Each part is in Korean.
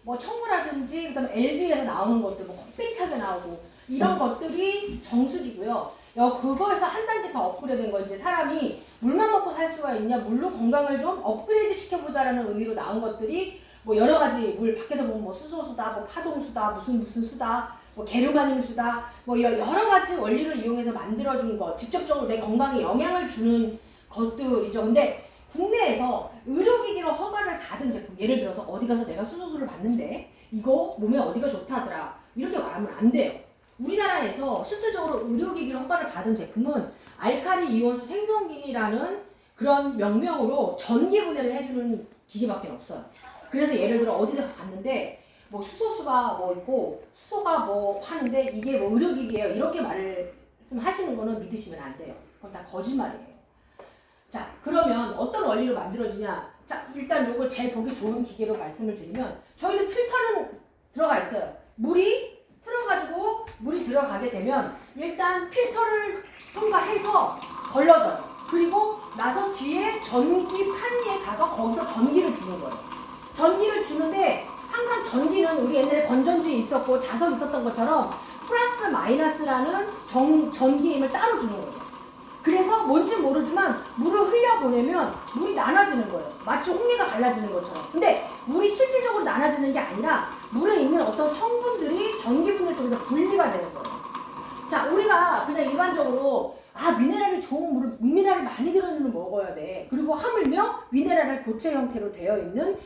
뭐 청우라든지 그다음에 LG에서 나오는 것들 뭐 컴팩트하게 나오고 이런 것들이 정수기고요. 그거에서 한 단계 더 업그레이드된 건 이제 사람이 물만 먹고 살 수가 있냐, 물로 건강을 좀 업그레이드 시켜보자라는 의미로 나온 것들이 뭐 여러 가지 물 밖에서 보면 뭐 수소수다, 뭐 파동수다, 무슨 수다, 뭐 게르마늄 수다, 뭐 여러 가지 원리를 이용해서 만들어준 것, 직접적으로 내 건강에 영향을 주는 것들이죠. 근데 국내에서 의료기기로 허가를 받은 제품, 예를 들어서 어디 가서 내가 수소수를 봤는데 이거 몸에 어디가 좋다더라 이렇게 말하면 안 돼요. 우리나라에서 실질적으로 의료기기로 허가를 받은 제품은 알카리 이온수 생성기라는 그런 명명으로 전기 분해를 해주는 기계밖에 없어요. 그래서 예를 들어 어디서 갔는데 뭐 수소수가 뭐 있고 수소가 뭐 하는데 이게 뭐 의료기기예요 이렇게 말씀하시는 거는 믿으시면 안 돼요. 그건 다 거짓말이에요. 자, 그러면 어떤 원리로 만들어지냐? 자, 일단 요걸 제일 보기 좋은 기계로 말씀을 드리면 저희는 필터는 들어가 있어요. 물이 들어가게 되면 일단 필터를 통과해서 걸러져요. 그리고 나서 뒤에 전기판에 가서 거기서 전기를 주는 거예요. 전기를 주는데 항상 전기는 우리 옛날에 건전지 있었고 자석 있었던 것처럼 플러스 마이너스라는 전기의 힘을 따로 주는 거예요. 그래서 뭔지 모르지만 물을 흘려보내면 물이 나눠지는 거예요. 마치 홍미가 갈라지는 것처럼. 근데 물이 실질적으로 나눠지는 게 아니라 물에 있는 어떤 성분들이 전기 분해를 통해서 분리가 되는 거예요. 자, 우리가 그냥 일반적으로 미네랄이 좋은 물을 미네랄이 많이 들어있는 물 먹어야 돼. 그리고 하물며 미네랄을 고체 형태로 되어 있는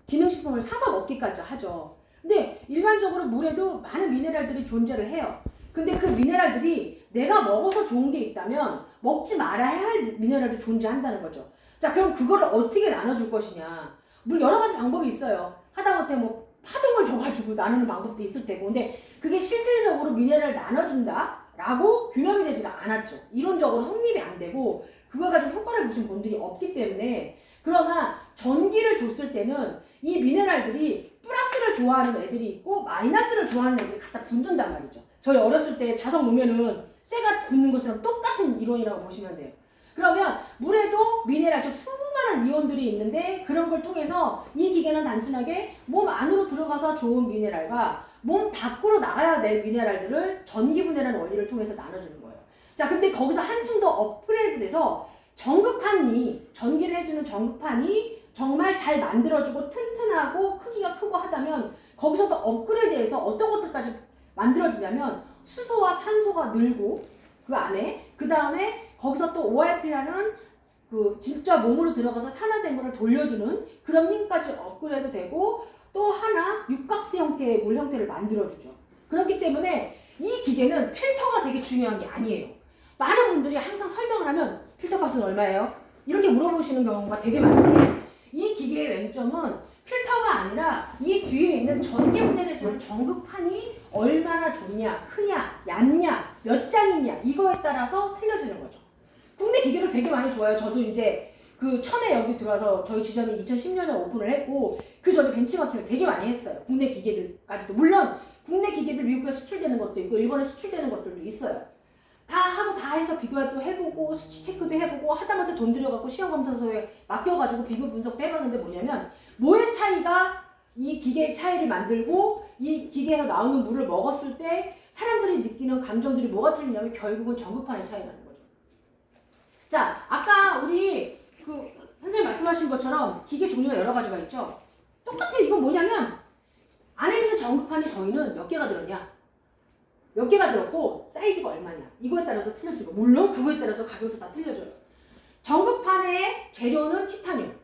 기능식품을 사서 먹기까지 하죠. 근데 일반적으로 물에도 많은 미네랄들이 존재를 해요. 근데 그 미네랄들이 내가 먹어서 좋은 게 있다면 먹지 말아야 할 미네랄도 존재한다는 거죠. 자, 그럼 그거를 어떻게 나눠줄 것이냐. 물론 여러 가지 방법이 있어요. 하다못해 뭐 파동을 줘가지고 나누는 방법도 있을 테고. 근데 그게 실질적으로 미네랄을 나눠준다? 라고 규명이 되지가 않았죠. 이론적으로 성립이 안 되고 그걸 가지고 효과를 보신 분들이 없기 때문에. 그러나 전기를 줬을 때는 이 미네랄들이 플러스를 좋아하는 애들이 있고 마이너스를 좋아하는 애들이 갖다 붙는단 말이죠. 저희 어렸을 때 자석 놓으면은 쇠가 붙는 것처럼 똑같은 이론이라고 보시면 돼요. 그러면 물에도 미네랄, 즉 수많은 이온들이 있는데 그런 걸 통해서 이 기계는 단순하게 몸 안으로 들어가서 좋은 미네랄과 몸 밖으로 나가야 될 미네랄들을 전기분해라는 원리를 통해서 나눠주는 거예요. 자, 근데 거기서 한층 더 업그레이드 돼서 전기를 해주는 전극판이 정말 잘 만들어지고 튼튼하고 크기가 크고 하다면 거기서 더 업그레이드해서 어떤 것들까지 만들어지냐면 수소와 산소가 늘고 그 안에 그 다음에 거기서 또 ORP라는 그 진짜 몸으로 들어가서 산화된 거를 돌려주는 그런 힘까지 업그레이드 되고 또 하나 육각수 형태의 물 형태를 만들어주죠. 그렇기 때문에 이 기계는 필터가 되게 중요한 게 아니에요. 많은 분들이 항상 설명을 하면 필터 값은 얼마예요? 이렇게 물어보시는 경우가 되게 많은데 이 기계의 맹점은 필터가 아니라 이 뒤에 있는 전기 분해를 주는 전극판이 얼마나 좋냐, 크냐, 얇냐, 몇 장이냐 이거에 따라서 틀려지는 거죠. 국내 기계를 되게 많이 좋아해요. 저도 이제 그 처음에 여기 들어와서 저희 지점이 2010년에 오픈을 했고 그 전에 벤치마킹을 되게 많이 했어요. 국내 기계들까지도. 물론 국내 기계들 미국에 수출되는 것도 있고 일본에 수출되는 것들도 있어요. 다 하고 다 해서 비교도 해보고 수치 체크도 해보고 하다못해 돈 들여갖고 시험검사소에 맡겨가지고 비교 분석도 해봤는데 뭐냐면 뭐의 차이가 이 기계의 차이를 만들고 이 기계에서 나오는 물을 먹었을 때 사람들이 느끼는 감정들이 뭐가 틀리냐면 결국은 전극판의 차이라는 거죠. 자, 아까 우리 그 선생님 말씀하신 것처럼 기계 종류가 여러 가지가 있죠. 똑같아요. 이건 뭐냐면 안에 있는 전극판이 저희는 몇 개가 들었냐, 몇 개가 들었고 사이즈가 얼마냐 이거에 따라서 틀려지고 물론 그거에 따라서 가격도 다 틀려져요. 전극판의 재료는 티타늄.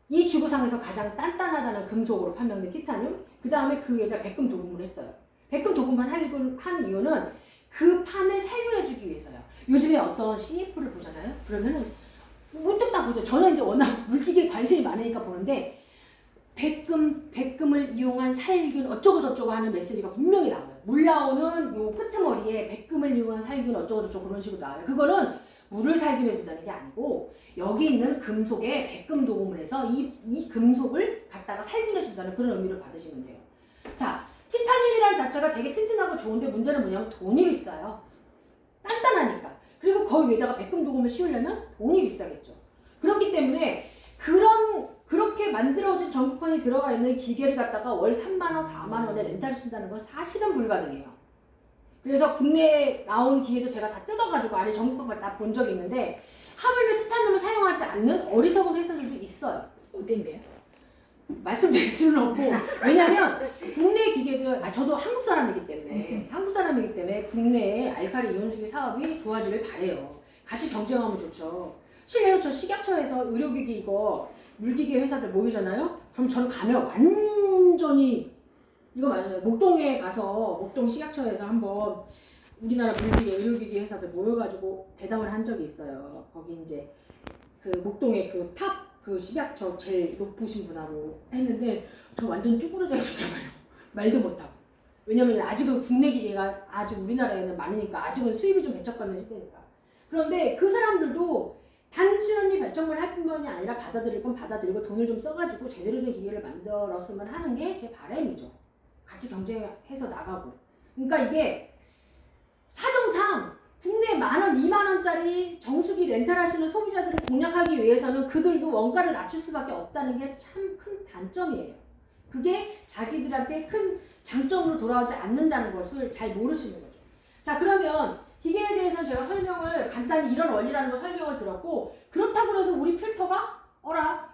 이 지구상에서 가장 단단하다는 금속으로 판명된 티타늄. 그 다음에 그 위에다 백금 도금을 했어요. 백금 도금을 한 이유는 그 판을 살균해주기 위해서요. 요즘에 어떤 CF를 보잖아요. 그러면은 문득 딱 보죠. 저는 이제 워낙 물기계에 관심이 많으니까 보는데 백금을 이용한 살균 어쩌고 저쩌고 하는 메시지가 분명히 나와요. 물 나오는 요 끄트머리에 백금을 이용한 살균 어쩌고 저쩌고 그런 식으로 나와요. 그거는 물을 살균해준다는 게 아니고 여기 있는 금속에 백금 도금을 해서 이 금속을 갖다가 살균해준다는 그런 의미를 받으시면 돼요. 자, 티타늄이라는 자체가 되게 튼튼하고 좋은데 문제는 뭐냐면 돈이 비싸요. 단단하니까. 그리고 거기 위에다가 백금 도금을 씌우려면 돈이 비싸겠죠. 그렇기 때문에 그렇게 이렇게 만들어진 전기판이 들어가 있는 기계를 갖다가 월 3만 원, 4만 원에 렌탈을 쓴다는 건 사실은 불가능해요. 그래서 국내에 나온 기계도 제가 다 뜯어가지고 안에 전기판을 다 본 적이 있는데 하물며 티타늄을 사용하지 않는 어리석은 회사들도 있어요. 어딘데요? 말씀드릴 수는 없고 왜냐면 국내 기계들 저도 한국 사람이기 때문에 국내의 알칼리 이온수기 사업이 좋아지길 바래요. 같이 경쟁하면 좋죠. 실례로 저 식약처에서 의료기기 이거 물기계 회사들 모이잖아요. 그럼 저는 가면 완전히 이거 맞아요. 목동에 가서 목동 식약처에서 한번 우리나라 물기계 의료기기 회사들 모여가지고 대담을 한 적이 있어요. 거기 이제 그 목동에 그 탑 그 식약처 제일 높으신 분하고 했는데 저 완전 쭈그러져 있었잖아요. 말도 못하고. 왜냐면 아직은 국내 기계가 아직 우리나라에는 많으니까 아직은 수입이 좀 배척받는 시대니까. 그런데 그 사람들도 단순히 발전을 할 뿐만이 아니라 받아들일 건 받아들이고 돈을 좀 써가지고 제대로 된 기계를 만들었으면 하는 게 제 바람이죠. 같이 경쟁해서 나가고. 그러니까 이게 사정상 국내 10,000원, 20,000원짜리 정수기 렌탈하시는 소비자들을 공략하기 위해서는 그들도 원가를 낮출 수밖에 없다는 게 참 큰 단점이에요. 그게 자기들한테 큰 장점으로 돌아오지 않는다는 것을 잘 모르시는 거죠. 자, 그러면 기계에 대해서 제가 설명을 간단히 이런 원리라는 거 설명을 들었고 그렇다고 해서 우리 필터가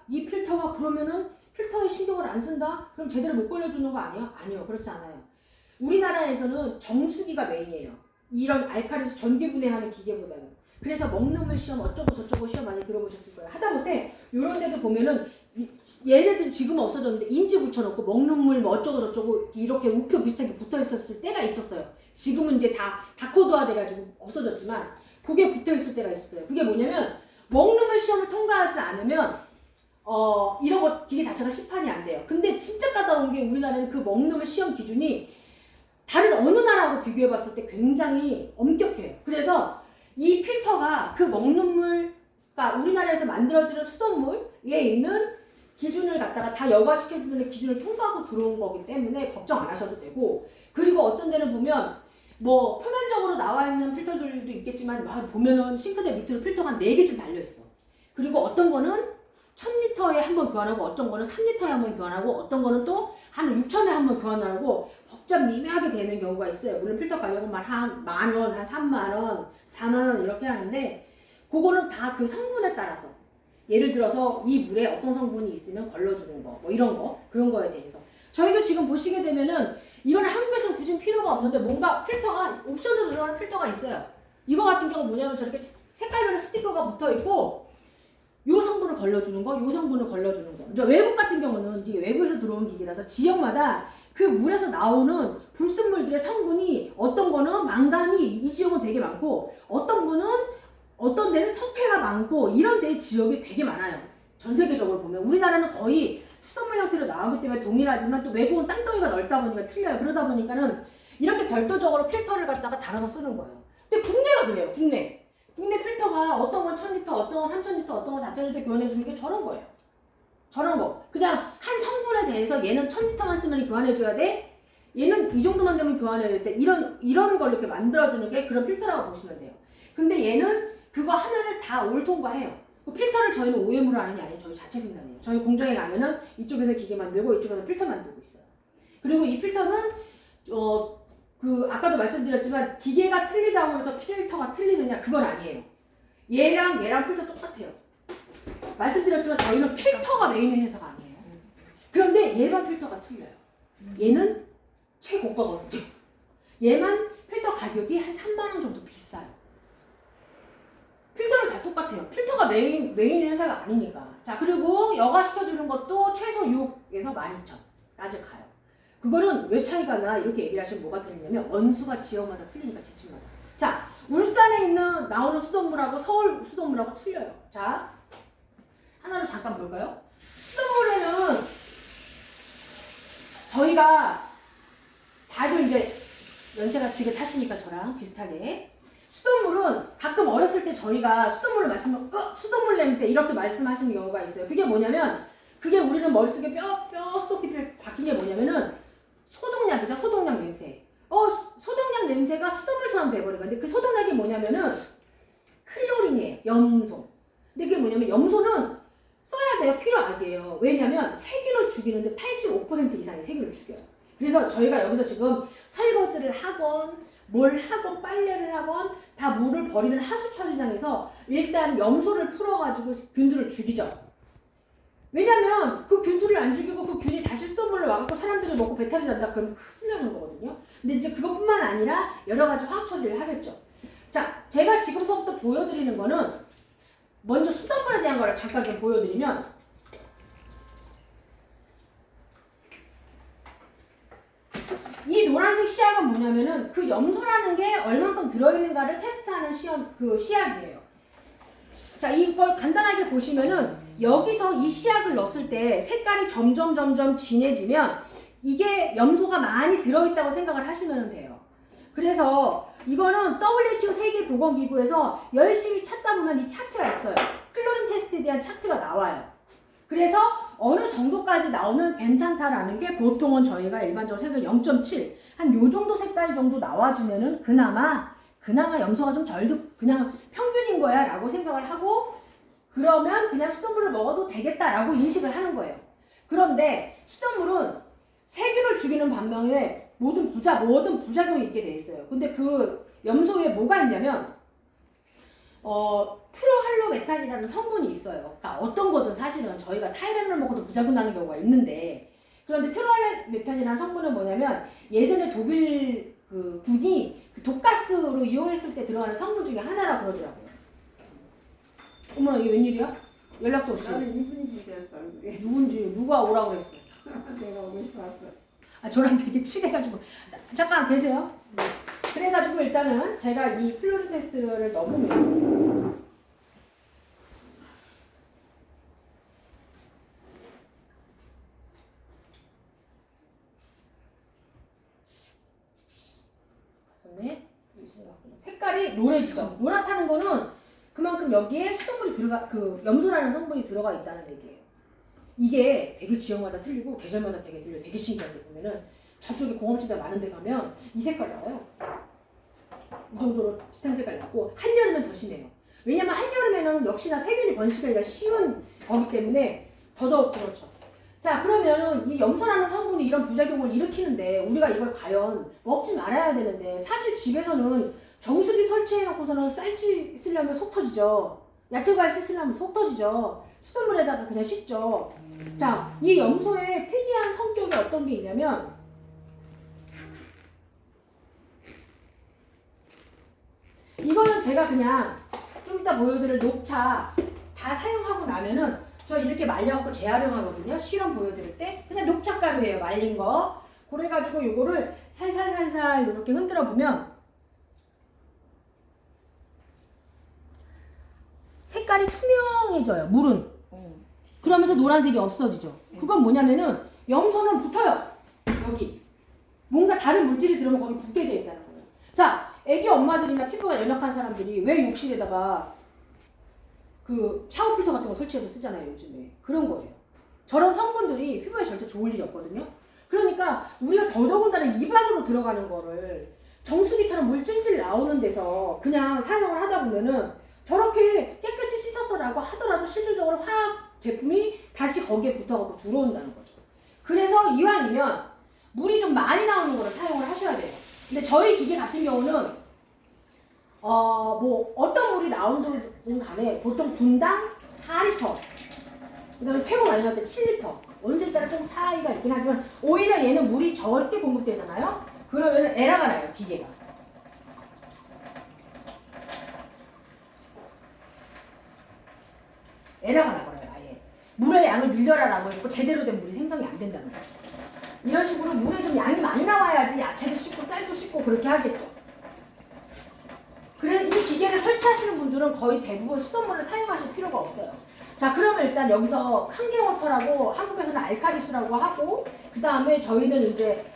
이 필터가 그러면은 필터에 신경을 안 쓴다? 그럼 제대로 못 걸려주는 거 아니에요? 아니요. 그렇지 않아요. 우리나라에서는 정수기가 메인이에요. 이런 알칼리수 전기 분해하는 기계보다는. 그래서 먹는 물 시험 어쩌고 저쩌고 시험 많이 들어보셨을 거예요. 하다못해 이런 데도 보면은 얘네들 지금 없어졌는데 인지 붙여놓고 먹는 물 뭐 어쩌고 저쩌고 이렇게 우표 비슷하게 붙어 있었을 때가 있었어요. 지금은 이제 다 바코드화 돼가지고 없어졌지만 그게 붙어 있을 때가 있었어요. 그게 뭐냐면 먹는 물 시험을 통과하지 않으면 이런 거 기계 자체가 시판이 안 돼요. 근데 진짜 까다로운 게 우리나라는 그 먹는 물 시험 기준이 다른 어느 나라하고 비교해봤을 때 굉장히 엄격해요. 그래서 이 필터가 그 먹는 물, 그러니까 우리나라에서 만들어지는 수돗물에 있는 기준을 갖다가 다 여과시켜주는 기준을 통과하고 들어온 거기 때문에 걱정 안 하셔도 되고, 그리고 어떤 데는 보면 뭐 표면적으로 나와 있는 필터들도 있겠지만 보면은 싱크대 밑으로 필터가 한 4개쯤 달려있어. 그리고 어떤 거는 1000리터에 한 번 교환하고 어떤 거는 3리터에 한 번 교환하고 어떤 거는 또 한 6,000에 한 번 교환하고 복잡 미묘하게 되는 경우가 있어요. 물론 필터 가격은 한 10,000원, 한 30,000원, 40,000원 이렇게 하는데 그거는 다 그 성분에 따라서 예를 들어서 이 물에 어떤 성분이 있으면 걸러주는 거 뭐 이런 거 그런 거에 대해서 저희도 지금 보시게 되면은 이거는 한국에서는 굳이 필요가 없는데 뭔가 필터가 옵션으로 들어가는 필터가 있어요. 이거 같은 경우는 뭐냐면 저렇게 색깔별로 스티커가 붙어 있고 요 성분을 걸러주는 거, 요 성분을 걸러주는 거. 이제 외국 같은 경우는 이게 외국에서 들어온 기기라서 지역마다 그 물에서 나오는 불순물들의 성분이 어떤 거는 망간이 이 지역은 되게 많고 어떤 데는 석회가 많고 이런 데 지역이 되게 많아요. 전 세계적으로 보면 우리나라는 거의 수돗물 형태로 나오기 때문에 동일하지만 또 외국은 땅덩이가 넓다 보니까 틀려요. 그러다 보니까는 이렇게 별도적으로 필터를 갖다가 달아서 쓰는 거예요. 근데 국내가 그래요. 국내 필터가 어떤 건 1000리터, 어떤 건 3000리터, 어떤 건 4000리터 교환해주는 게 저런 거예요. 저런 거. 그냥 한 성분에 대해서 얘는 1000리터만 쓰면 교환해줘야 돼. 얘는 이 정도만 되면 교환해야 돼. 이런 걸 이렇게 만들어주는 게 그런 필터라고 보시면 돼요. 근데 얘는 그거 하나를 다 올 통과해요. 그 필터를 저희는 OEM으로 하는 게 아니에요. 저희 자체 생산이에요. 저희 공장에 가면은 이쪽에서 기계 만들고 이쪽에서 필터 만들고 있어요. 그리고 이 필터는 아까도 말씀드렸지만 기계가 틀리다고 해서 필터가 틀리느냐 그건 아니에요. 얘랑 필터 똑같아요. 말씀드렸지만 저희는 필터가 메인인 회사가 아니에요. 그런데 얘만 필터가 틀려요. 얘는 최고가거든요. 얘만 필터 가격이 한 3만원 정도 비싸요. 필터는 다 똑같아요. 필터가 메인 회사가 아니니까. 자, 그리고 여과시켜주는 것도 최소 6에서 12,000까지 가요. 그거는 왜 차이가 나? 이렇게 얘기를 하시면 뭐가 틀리냐면 원수가 지역마다 틀리니까 제품마다. 자, 울산에 나오는 수돗물하고 서울 수돗물하고 틀려요. 자, 하나로 잠깐 볼까요? 수돗물에는 저희가 다들 이제 연세가 지긋하시니까 저랑 비슷하게 수돗물은 가끔 어렸을 때 저희가 수돗물을 마시면 수돗물 냄새 이렇게 말씀하시는 경우가 있어요. 그게 뭐냐면 그게 우리는 머릿속에 뼈 깊이 박힌 게 뭐냐면은 소독약이죠. 소독약 냄새. 소독약 냄새가 수돗물처럼 돼버린 거예요. 근데 그 소독약이 뭐냐면은 클로린이에요. 염소. 근데 그게 뭐냐면 염소는 써야 돼요. 필요하게요. 돼요. 왜냐면 세균을 죽이는데 85% 이상의 세균을 죽여요. 그래서 저희가 여기서 지금 설거지를 하건 뭘 하건 빨래를 하건 다 물을 버리는 하수 처리장에서 일단 염소를 풀어가지고 균들을 죽이죠. 왜냐면 그 균들을 안 죽이고 그 균이 다시 수돗물로 와갖고 사람들이 먹고 배탈이 난다 그러면 큰일 나는 거거든요. 근데 이제 그것뿐만 아니라 여러 가지 화학 처리를 하겠죠. 자, 제가 지금서부터 보여드리는 거는 먼저 수돗물에 대한 거를 잠깐 좀 보여드리면 이 노란색 시약은 뭐냐면은 그 염소라는 게 얼만큼 들어있는가를 테스트하는 시약이에요. 자, 이걸 간단하게 보시면은 여기서 이 시약을 넣었을 때 색깔이 점점 진해지면 이게 염소가 많이 들어있다고 생각을 하시면 돼요. 그래서 이거는 WHO 세계보건기구에서 열심히 찾다 보면 이 차트가 있어요. 클로린 테스트에 대한 차트가 나와요. 그래서 어느 정도까지 나오면 괜찮다라는 게 보통은 저희가 일반적으로 생각해 0.7 한 요 정도 색깔 정도 나와주면은 그나마 염소가 좀 그냥 평균인 거야 라고 생각을 하고 그러면 그냥 수돗물을 먹어도 되겠다라고 인식을 하는 거예요. 그런데 수돗물은 세균을 죽이는 반면에 모든 부작용이 있게 돼 있어요. 근데 그 염소에 뭐가 있냐면 트로할로메탄이라는 성분이 있어요. 그러니까 어떤 거든 사실은 저희가 타이레놀을 먹어도 부작용 나는 경우가 있는데 그런데 트로할로메탄이라는 성분은 뭐냐면 예전에 독일 그 군이 그 독가스로 이용했을 때 들어가는 성분 중에 하나라고 그러더라고요. 어머나 이게 웬일이야? 연락도 없이. 나는 이분이 줄 알았어. 누군지 누가 오라고 했어. 내가 오고 싶어 왔어. 아 저랑 되게 친해가지고 잠깐 계세요. 그래가지고 일단은 제가 이 클로린 테스트를 넣으면 색깔이 노래지죠. 노랗다는 거는 그만큼 여기에 수돗물이 그 염소라는 성분이 들어가 있다는 얘기예요. 이게 되게 지역마다 틀리고 계절마다 되게 틀려. 되게 신기한데 보면은 저쪽에 공업지대 많은 데 가면 이 색깔 나와요. 이 정도로 짙은 색깔 나고 한여름엔 더 심해요. 왜냐면 한여름에는 역시나 세균이 번식하기가 쉬운 거기 때문에 더더욱 그렇죠. 자, 그러면은 이 염소라는 성분이 이런 부작용을 일으키는데 우리가 이걸 과연 먹지 말아야 되는데 사실 집에서는 정수기 설치해놓고서는 쌀 쓰려면 속 터지죠. 야채과일 씻으려면 속 터지죠. 수돗물에다가 그냥 씻죠. 자, 이 염소의 특이한 성격이 어떤 게 있냐면 이거는 제가 그냥 좀 이따 보여드릴 녹차 다 사용하고 나면은 저 이렇게 말려갖고 재활용하거든요. 실험 보여드릴 때 그냥 녹차가루예요. 말린 거. 그래가지고 요거를 살살살살 이렇게 흔들어 보면 색깔이 투명해져요. 물은. 그러면서 노란색이 없어지죠. 그건 뭐냐면은 염소는 붙어요. 여기. 뭔가 다른 물질이 들어오면 거기 붙게 돼 있다는 거예요. 자, 애기 엄마들이나 피부가 연약한 사람들이 왜 욕실에다가 그 샤워 필터 같은 거 설치해서 쓰잖아요, 요즘에. 그런 거예요. 저런 성분들이 피부에 절대 좋을 일이 없거든요. 그러니까 우리가 더더군다나 입 안으로 들어가는 거를 정수기처럼 물 찔찔 나오는 데서 그냥 사용을 하다 보면은 저렇게 깨끗이 씻었어라고 하더라도 실질적으로 화학 제품이 다시 거기에 붙어가지고 들어온다는 거죠. 그래서 이왕이면 물이 좀 많이 나오는 거를 사용을 하셔야 돼요. 근데 저희 기계 같은 경우는 뭐 어떤 물이 나오든 간에 보통 분당 4리터 그 다음에 최고 많이 나올 때 7리터 원소에 따라 좀 차이가 있긴 하지만 오히려 얘는 물이 적게 공급되잖아요. 그러면 에러가 나요, 기계가. 에러가 나버려요, 아예. 물의 양을 늘려라라고 했고 제대로 된 물이 생성이 안 된다는 거죠. 이런 식으로 물에 좀 양이 많이 나와야지 야채도 씻고 쌀도 씻고 그렇게 하겠죠. 그래서 이 기계를 설치하시는 분들은 거의 대부분 수돗물을 사용하실 필요가 없어요. 자, 그러면 일단 여기서 칸게워터라고 한국에서는 알카리수라고 하고 그 다음에 저희는 이제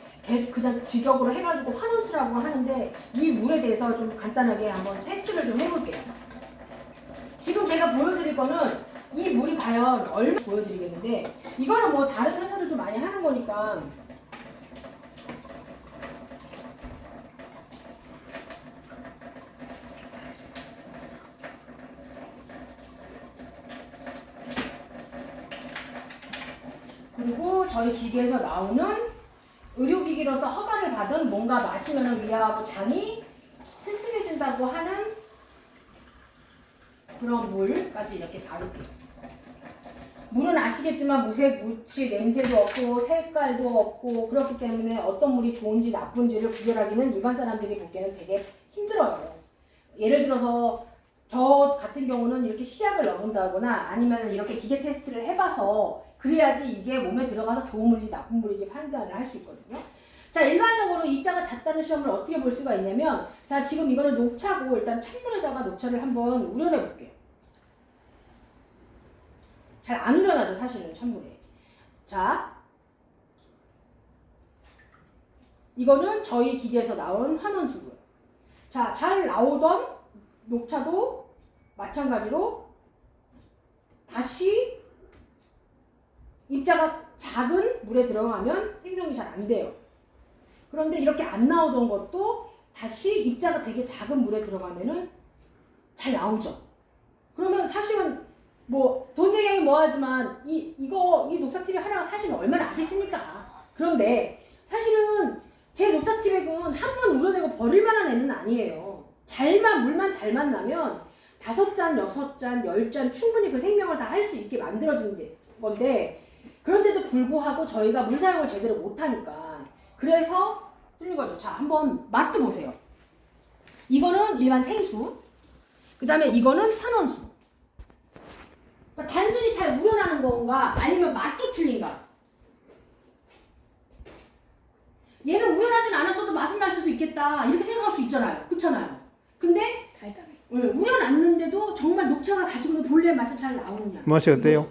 그냥 직역으로 해가지고 환원수라고 하는데 이 물에 대해서 좀 간단하게 한번 테스트를 좀 해볼게요. 지금 제가 보여드릴 거는 이 물이 과연 얼마 보여드리겠는데 이거는 뭐 다른 회사들도 많이 하는 거니까 저희 기계에서 나오는 의료기기로서 허가를 받은 뭔가 마시면 위하고 장이 튼튼해진다고 하는 그런 물까지 이렇게 바를게요. 물은 아시겠지만 무색, 무취, 냄새도 없고 색깔도 없고 그렇기 때문에 어떤 물이 좋은지 나쁜지를 구별하기는 일반 사람들이 보기에는 되게 힘들어요. 예를 들어서 저 같은 경우는 이렇게 시약을 넣는다거나 아니면 이렇게 기계 테스트를 해봐서 그래야지 이게 몸에 들어가서 좋은 물인지 나쁜 물인지 판단을 할 수 있거든요. 자, 일반적으로 입자가 잦다는 시험을 어떻게 볼 수가 있냐면, 자, 지금 이거는 녹차고 일단 찬물에다가 녹차를 한번 우려내 볼게요. 잘 안 우려나죠, 사실은 찬물에. 자, 이거는 저희 기계에서 나온 환원수고요. 자, 잘 나오던 녹차도 마찬가지로 다시 입자가 작은 물에 들어가면 생성이 잘 안 돼요. 그런데 이렇게 안 나오던 것도 다시 입자가 되게 작은 물에 들어가면은 잘 나오죠. 그러면 사실은 뭐 돈 되게 뭐하지만 이 녹차 티백 하나가 사실은 얼마나 아겠습니까? 그런데 사실은 제 녹차 티백은 한 번 우려내고 버릴 만한 애는 아니에요. 물만 잘 만나면 5잔, 6잔, 10잔 충분히 그 생명을 다 할 수 있게 만들어진 건데, 그런데도 불구하고 저희가 물 사용을 제대로 못하니까 그래서 뚫린 거죠. 자, 한번 맛도 보세요. 이거는 일반 생수, 그 다음에 이거는 환원수. 그러니까 단순히 잘 우려나는 건가 아니면 맛도 틀린가? 얘는 우려나진 않았어도 맛은 날 수도 있겠다 이렇게 생각할 수 있잖아요. 그렇잖아요. 근데 달달해. 우려놨는데도 정말 녹차가 가지고 있는 본래 맛을 잘 나오느냐? 맛이 어때요?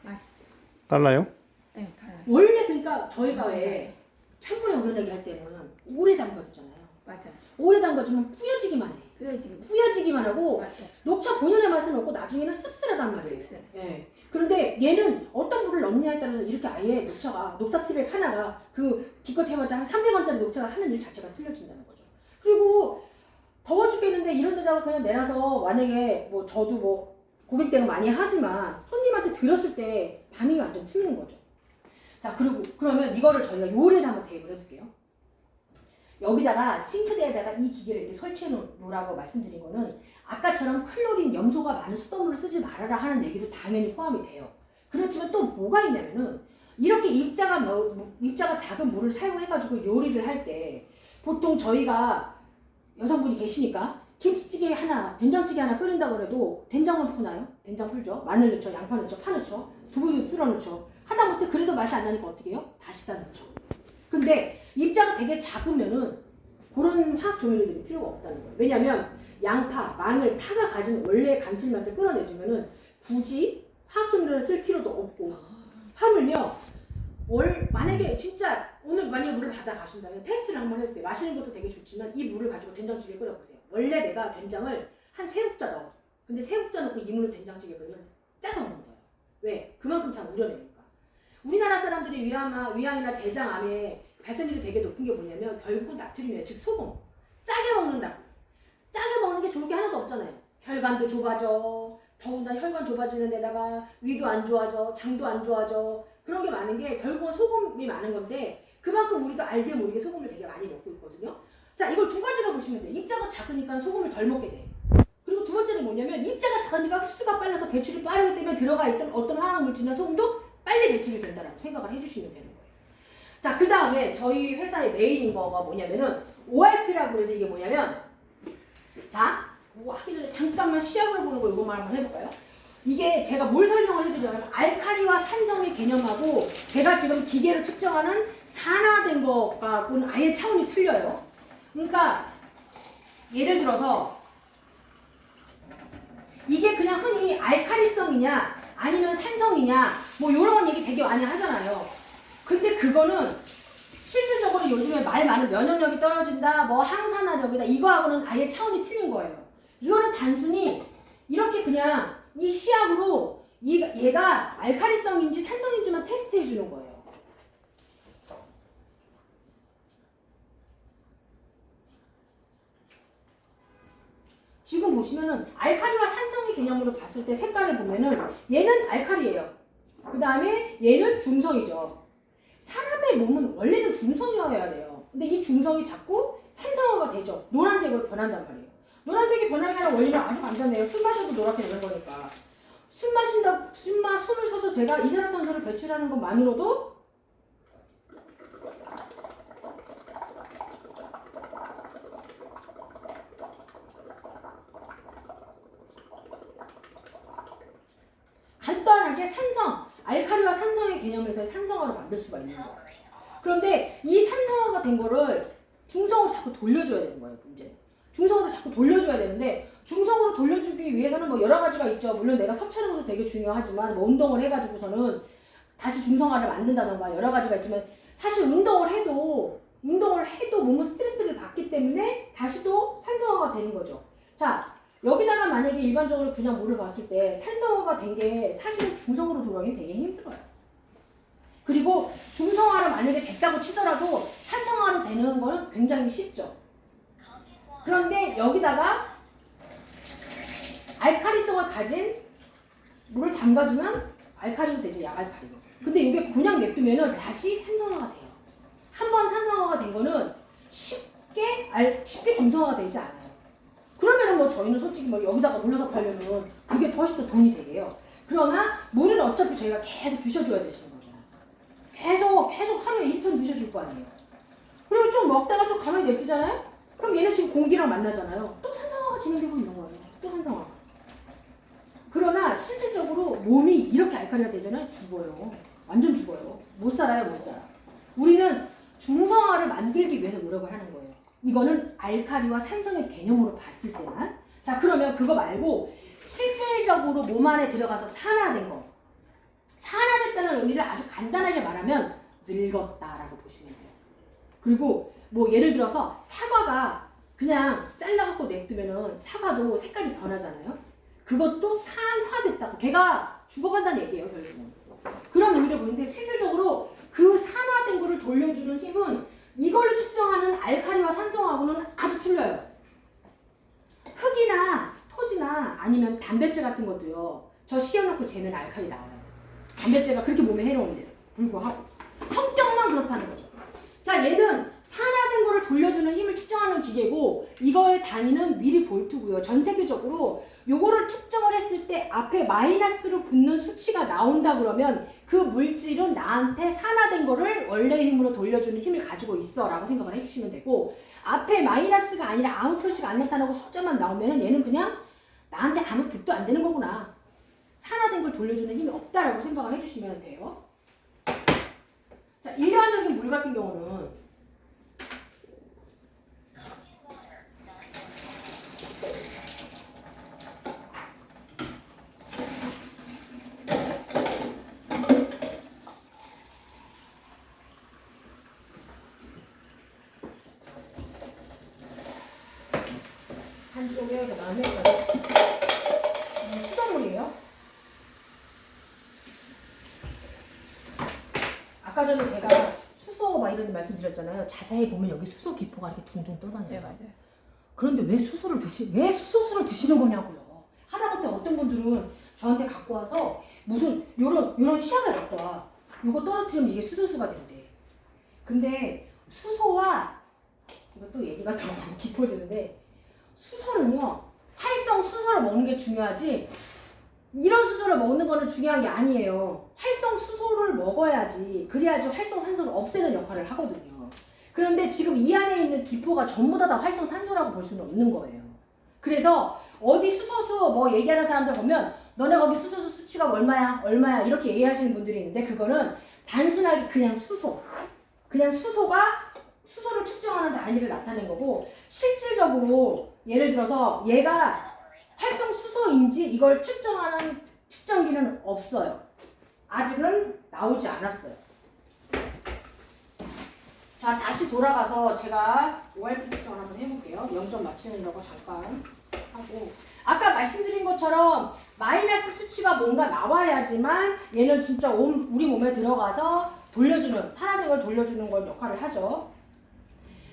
맛있어. 달라요? 네, 달아요. 원래 그러니까 저희가 왜 찬물에 우려내기 할 때는 오래 담가두잖아요. 맞아. 오래 담가주면 뿌여지기만 해. 그래야지. 뿌여지기만 하고 맛도 없어. 녹차 본연의 맛은 없고 나중에는 씁쓸하단 말이에요. 씁쓸해. 예. 그런데 얘는 어떤 물을 넣느냐에 따라서 이렇게 아예 녹차 티백 하나가 그 기껏 해봤자 한 300원짜리 녹차가 하는 일 자체가 틀려진다는 거죠. 그리고 더워 죽겠는데 이런 데다가 그냥 내놔서 만약에 뭐 저도 뭐 고객 대응 많이 하지만 손님한테 드렸을 때 반응이 완전 틀리는 거죠. 자, 그리고 그러면 이거를 저희가 요리에 한번 대입을 해볼게요. 여기다가 싱크대에다가 이 기계를 이렇게 설치해 놓으라고 말씀드린 거는 아까처럼 클로린, 염소가 많은 수돗물을 쓰지 말아라 하는 얘기도 당연히 포함이 돼요. 그렇지만 또 뭐가 있냐면은 이렇게 입자가 작은 물을 사용해가지고 요리를 할 때 보통 저희가 여성분이 계시니까 김치찌개 하나, 된장찌개 하나 끓인다고 해도 된장은 푸나요? 된장 풀죠. 마늘 넣죠, 양파 넣죠, 파 넣죠, 두부도 쓸어 넣죠. 하다못해 그래도 맛이 안 나니까 어떻게 해요? 다시다 넣죠. 근데 입자가 되게 작으면은 그런 화학 조미료들이 필요가 없다는 거예요. 왜냐면 양파, 마늘, 파가 가진 원래의 감칠맛을 끌어내주면은 굳이 화학 조미료를 쓸 필요도 없고, 하물며 만약에 진짜 오늘 만약에 물을 받아 가신다면 테스트를 한번 했어요. 마시는 것도 되게 좋지만 이 물을 가지고 된장찌개 끓여보세요. 원래 내가 된장을 한 3국자 넣어. 근데 3국자 넣고 이 물로 된장찌개 끓이면 짜서 먹는 거예요. 왜? 그만큼 잘 우려내니까. 우리나라 사람들이 위암이나 대장암에 발생률이 되게 높은 게 뭐냐면 결국 나트륨이에요. 즉 소금. 짜게 먹는다고. 짜게 먹는 게 좋을 게 하나도 없잖아요. 혈관도 좁아져. 더군다나 혈관 좁아지는 데다가 위도 안 좋아져. 장도 안 좋아져. 그런 게 많은 게 결국은 소금이 많은 건데 그만큼 우리도 알게 모르게 소금을 되게 많이 먹고 있거든요. 자, 이걸 두 가지로 보시면 돼. 입자가 작으니까 소금을 덜 먹게 돼. 그리고 두 번째는 뭐냐면 입자가 작으니까 흡수가 빨라서 배출이 빠르기 때문에 들어가 있던 어떤 화학물질이나 소금도 빨리 배출이 된다라고 생각을 해주시면 되는 거예요. 자, 그 다음에 저희 회사의 메인인 거가 뭐냐면은 ORP라고 해서 이게 뭐냐면, 자, 그거 하기 전에 잠깐만 시약으로 보는 거 이것만 한번 해볼까요? 이게 제가 뭘 설명을 해드리냐면 알칼리와 산성의 개념하고 제가 지금 기계로 측정하는 산화된 거하고는 아예 차원이 틀려요. 그러니까 예를 들어서 이게 그냥 흔히 알칼리성이냐 아니면 산성이냐 뭐 이런 얘기 되게 많이 하잖아요. 근데 그거는 실질적으로 요즘에 말 많은 면역력이 떨어진다, 뭐 항산화력이다, 이거하고는 아예 차원이 틀린 거예요. 이거는 단순히 이렇게 그냥 이 시약으로 얘가 알칼리성인지 산성인지만 테스트해 주는 거예요. 지금 보시면은 알칼리와 산성의 개념으로 봤을 때 색깔을 보면은 얘는 알칼리예요. 그 다음에 얘는 중성이죠. 사람의 몸은 원래는 중성이어야 돼요. 근데 이 중성이 자꾸 산성화가 되죠. 노란색으로 변한단 말이에요. 노란색이 변하는 원리는 아주 간단해요. 술 마셔도 노랗게 되는 거니까. 숨을 쉬어서 제가 이산화탄소를 배출하는 것만으로도 간단하게 산성, 알칼리와 산성의 개념에서 산성화로 만들 수가 있는 거예요. 그런데 이 산성화가 된 거를 중성으로 자꾸 돌려줘야 되는 거예요, 문제는. 중성으로 자꾸 돌려줘야 되는데, 중성으로 돌려주기 위해서는 뭐 여러 가지가 있죠. 물론 내가 섭취하는 것도 되게 중요하지만, 뭐 운동을 해가지고서는 다시 중성화를 만든다던가 여러 가지가 있지만, 사실 운동을 해도 몸은 스트레스를 받기 때문에 다시 또 산성화가 되는 거죠. 자, 여기다가 만약에 일반적으로 그냥 물을 봤을 때 산성화가 된 게 사실은 중성으로 돌아가긴 되게 힘들어요. 그리고 중성화로 만약에 됐다고 치더라도 산성화로 되는 거는 굉장히 쉽죠. 그런데 여기다가 알칼리성을 가진 물을 담가주면 알칼리도 되죠, 약알칼리로. 근데 이게 그냥 냅두면은 다시 산성화가 돼요. 한 번 산성화가 된 거는 쉽게 중성화가 되지 않아요. 그러면은 뭐 저희는 솔직히 뭐 여기다가 물러서 팔려면 그게 훨씬 더 돈이 되게요. 그러나 물은 어차피 저희가 계속 드셔줘야 되시는 거잖아요. 계속 하루에 1톤 드셔줄 거 아니에요. 그리고 좀 먹다가 좀 가만히 냅두잖아요? 그럼 얘는 지금 공기랑 만나잖아요. 또 산성화가 진행되고 있는 거예요. 또 산성화. 그러나 실질적으로 몸이 이렇게 알칼리가 되잖아요. 죽어요. 완전 죽어요. 못 살아요, 못 살아. 우리는 중성화를 만들기 위해서 노력을 하는 거예요. 이거는 알칼리와 산성의 개념으로 봤을 때만. 자, 그러면 그거 말고 실질적으로 몸 안에 들어가서 산화된 거. 산화됐다는 의미를 아주 간단하게 말하면 늙었다라고 보시면 돼요. 그리고 뭐 예를 들어서 사과가 그냥 잘라갖고 냅두면은 사과도 색깔이 변하잖아요. 그것도 산화됐다고. 걔가 죽어간다는 얘기예요, 결국은. 그런 의미를 보는데 실질적으로 그 산화된 거를 돌려주는 힘은 이걸로 측정하는 알칼리와 산성하고는 아주 틀려요. 흙이나 토지나 아니면 단백질 같은 것도요. 저 씌워놓고 재면 알칼리 나와요. 단백질가 그렇게 몸에 해로운데 불구하고 성격만 그렇다는 거죠. 자, 얘는 산화된 거를 돌려주는 힘을 측정하는 기계고 이거의 단위는 미리볼트고요. 전 세계적으로 요거를 측정을 했을 때 앞에 마이너스로 붙는 수치가 나온다 그러면 그 물질은 나한테 산화된 거를 원래의 힘으로 돌려주는 힘을 가지고 있어 라고 생각을 해주시면 되고, 앞에 마이너스가 아니라 아무 표시가 안 나타나고 숫자만 나오면 얘는 그냥 나한테 아무 득도 안 되는 거구나, 산화된 걸 돌려주는 힘이 없다라고 생각을 해주시면 돼요. 자, 일반적인 물 같은 경우는 한쪽에 그다음에 수돗물이에요. 아까 전에 제가 수소 막 이런 말씀 드렸잖아요. 자세히 보면 여기 수소 기포가 이렇게 둥둥 떠다녀요. 네, 맞아요. 그런데 왜 수소수를 드시는 거냐고요. 하다못해 어떤 분들은 저한테 갖고 와서 무슨 요런 시약을 갖고 와. 요거 떨어뜨리면 이게 수소수가 된대. 근데 수소와 이것도 얘기가 더 깊어지는데, 수소는요, 활성 수소를 먹는 게 중요하지 이런 수소를 먹는 거는 중요한 게 아니에요. 활성 수소를 먹어야지, 그래야지 활성 산소를 없애는 역할을 하거든요. 그런데 지금 이 안에 있는 기포가 전부 다 활성 산소라고 볼 수는 없는 거예요. 그래서 어디 수소수 뭐 얘기하는 사람들 보면 너네 거기 수소수 수치가 얼마야 이렇게 얘기하시는 분들이 있는데, 그거는 단순하게 그냥 수소가 수소를 측정하는 단위를 나타낸 거고, 실질적으로 예를 들어서 얘가 활성 수소인지 이걸 측정하는 측정기는 없어요. 아직은 나오지 않았어요. 자, 다시 돌아가서 제가 ORP 측정을 한번 해볼게요. 0점 맞추려고 잠깐 하고, 아까 말씀드린 것처럼 마이너스 수치가 뭔가 나와야지만 얘는 진짜 우리 몸에 들어가서 돌려주는, 산화된 걸 돌려주는 걸 역할을 하죠.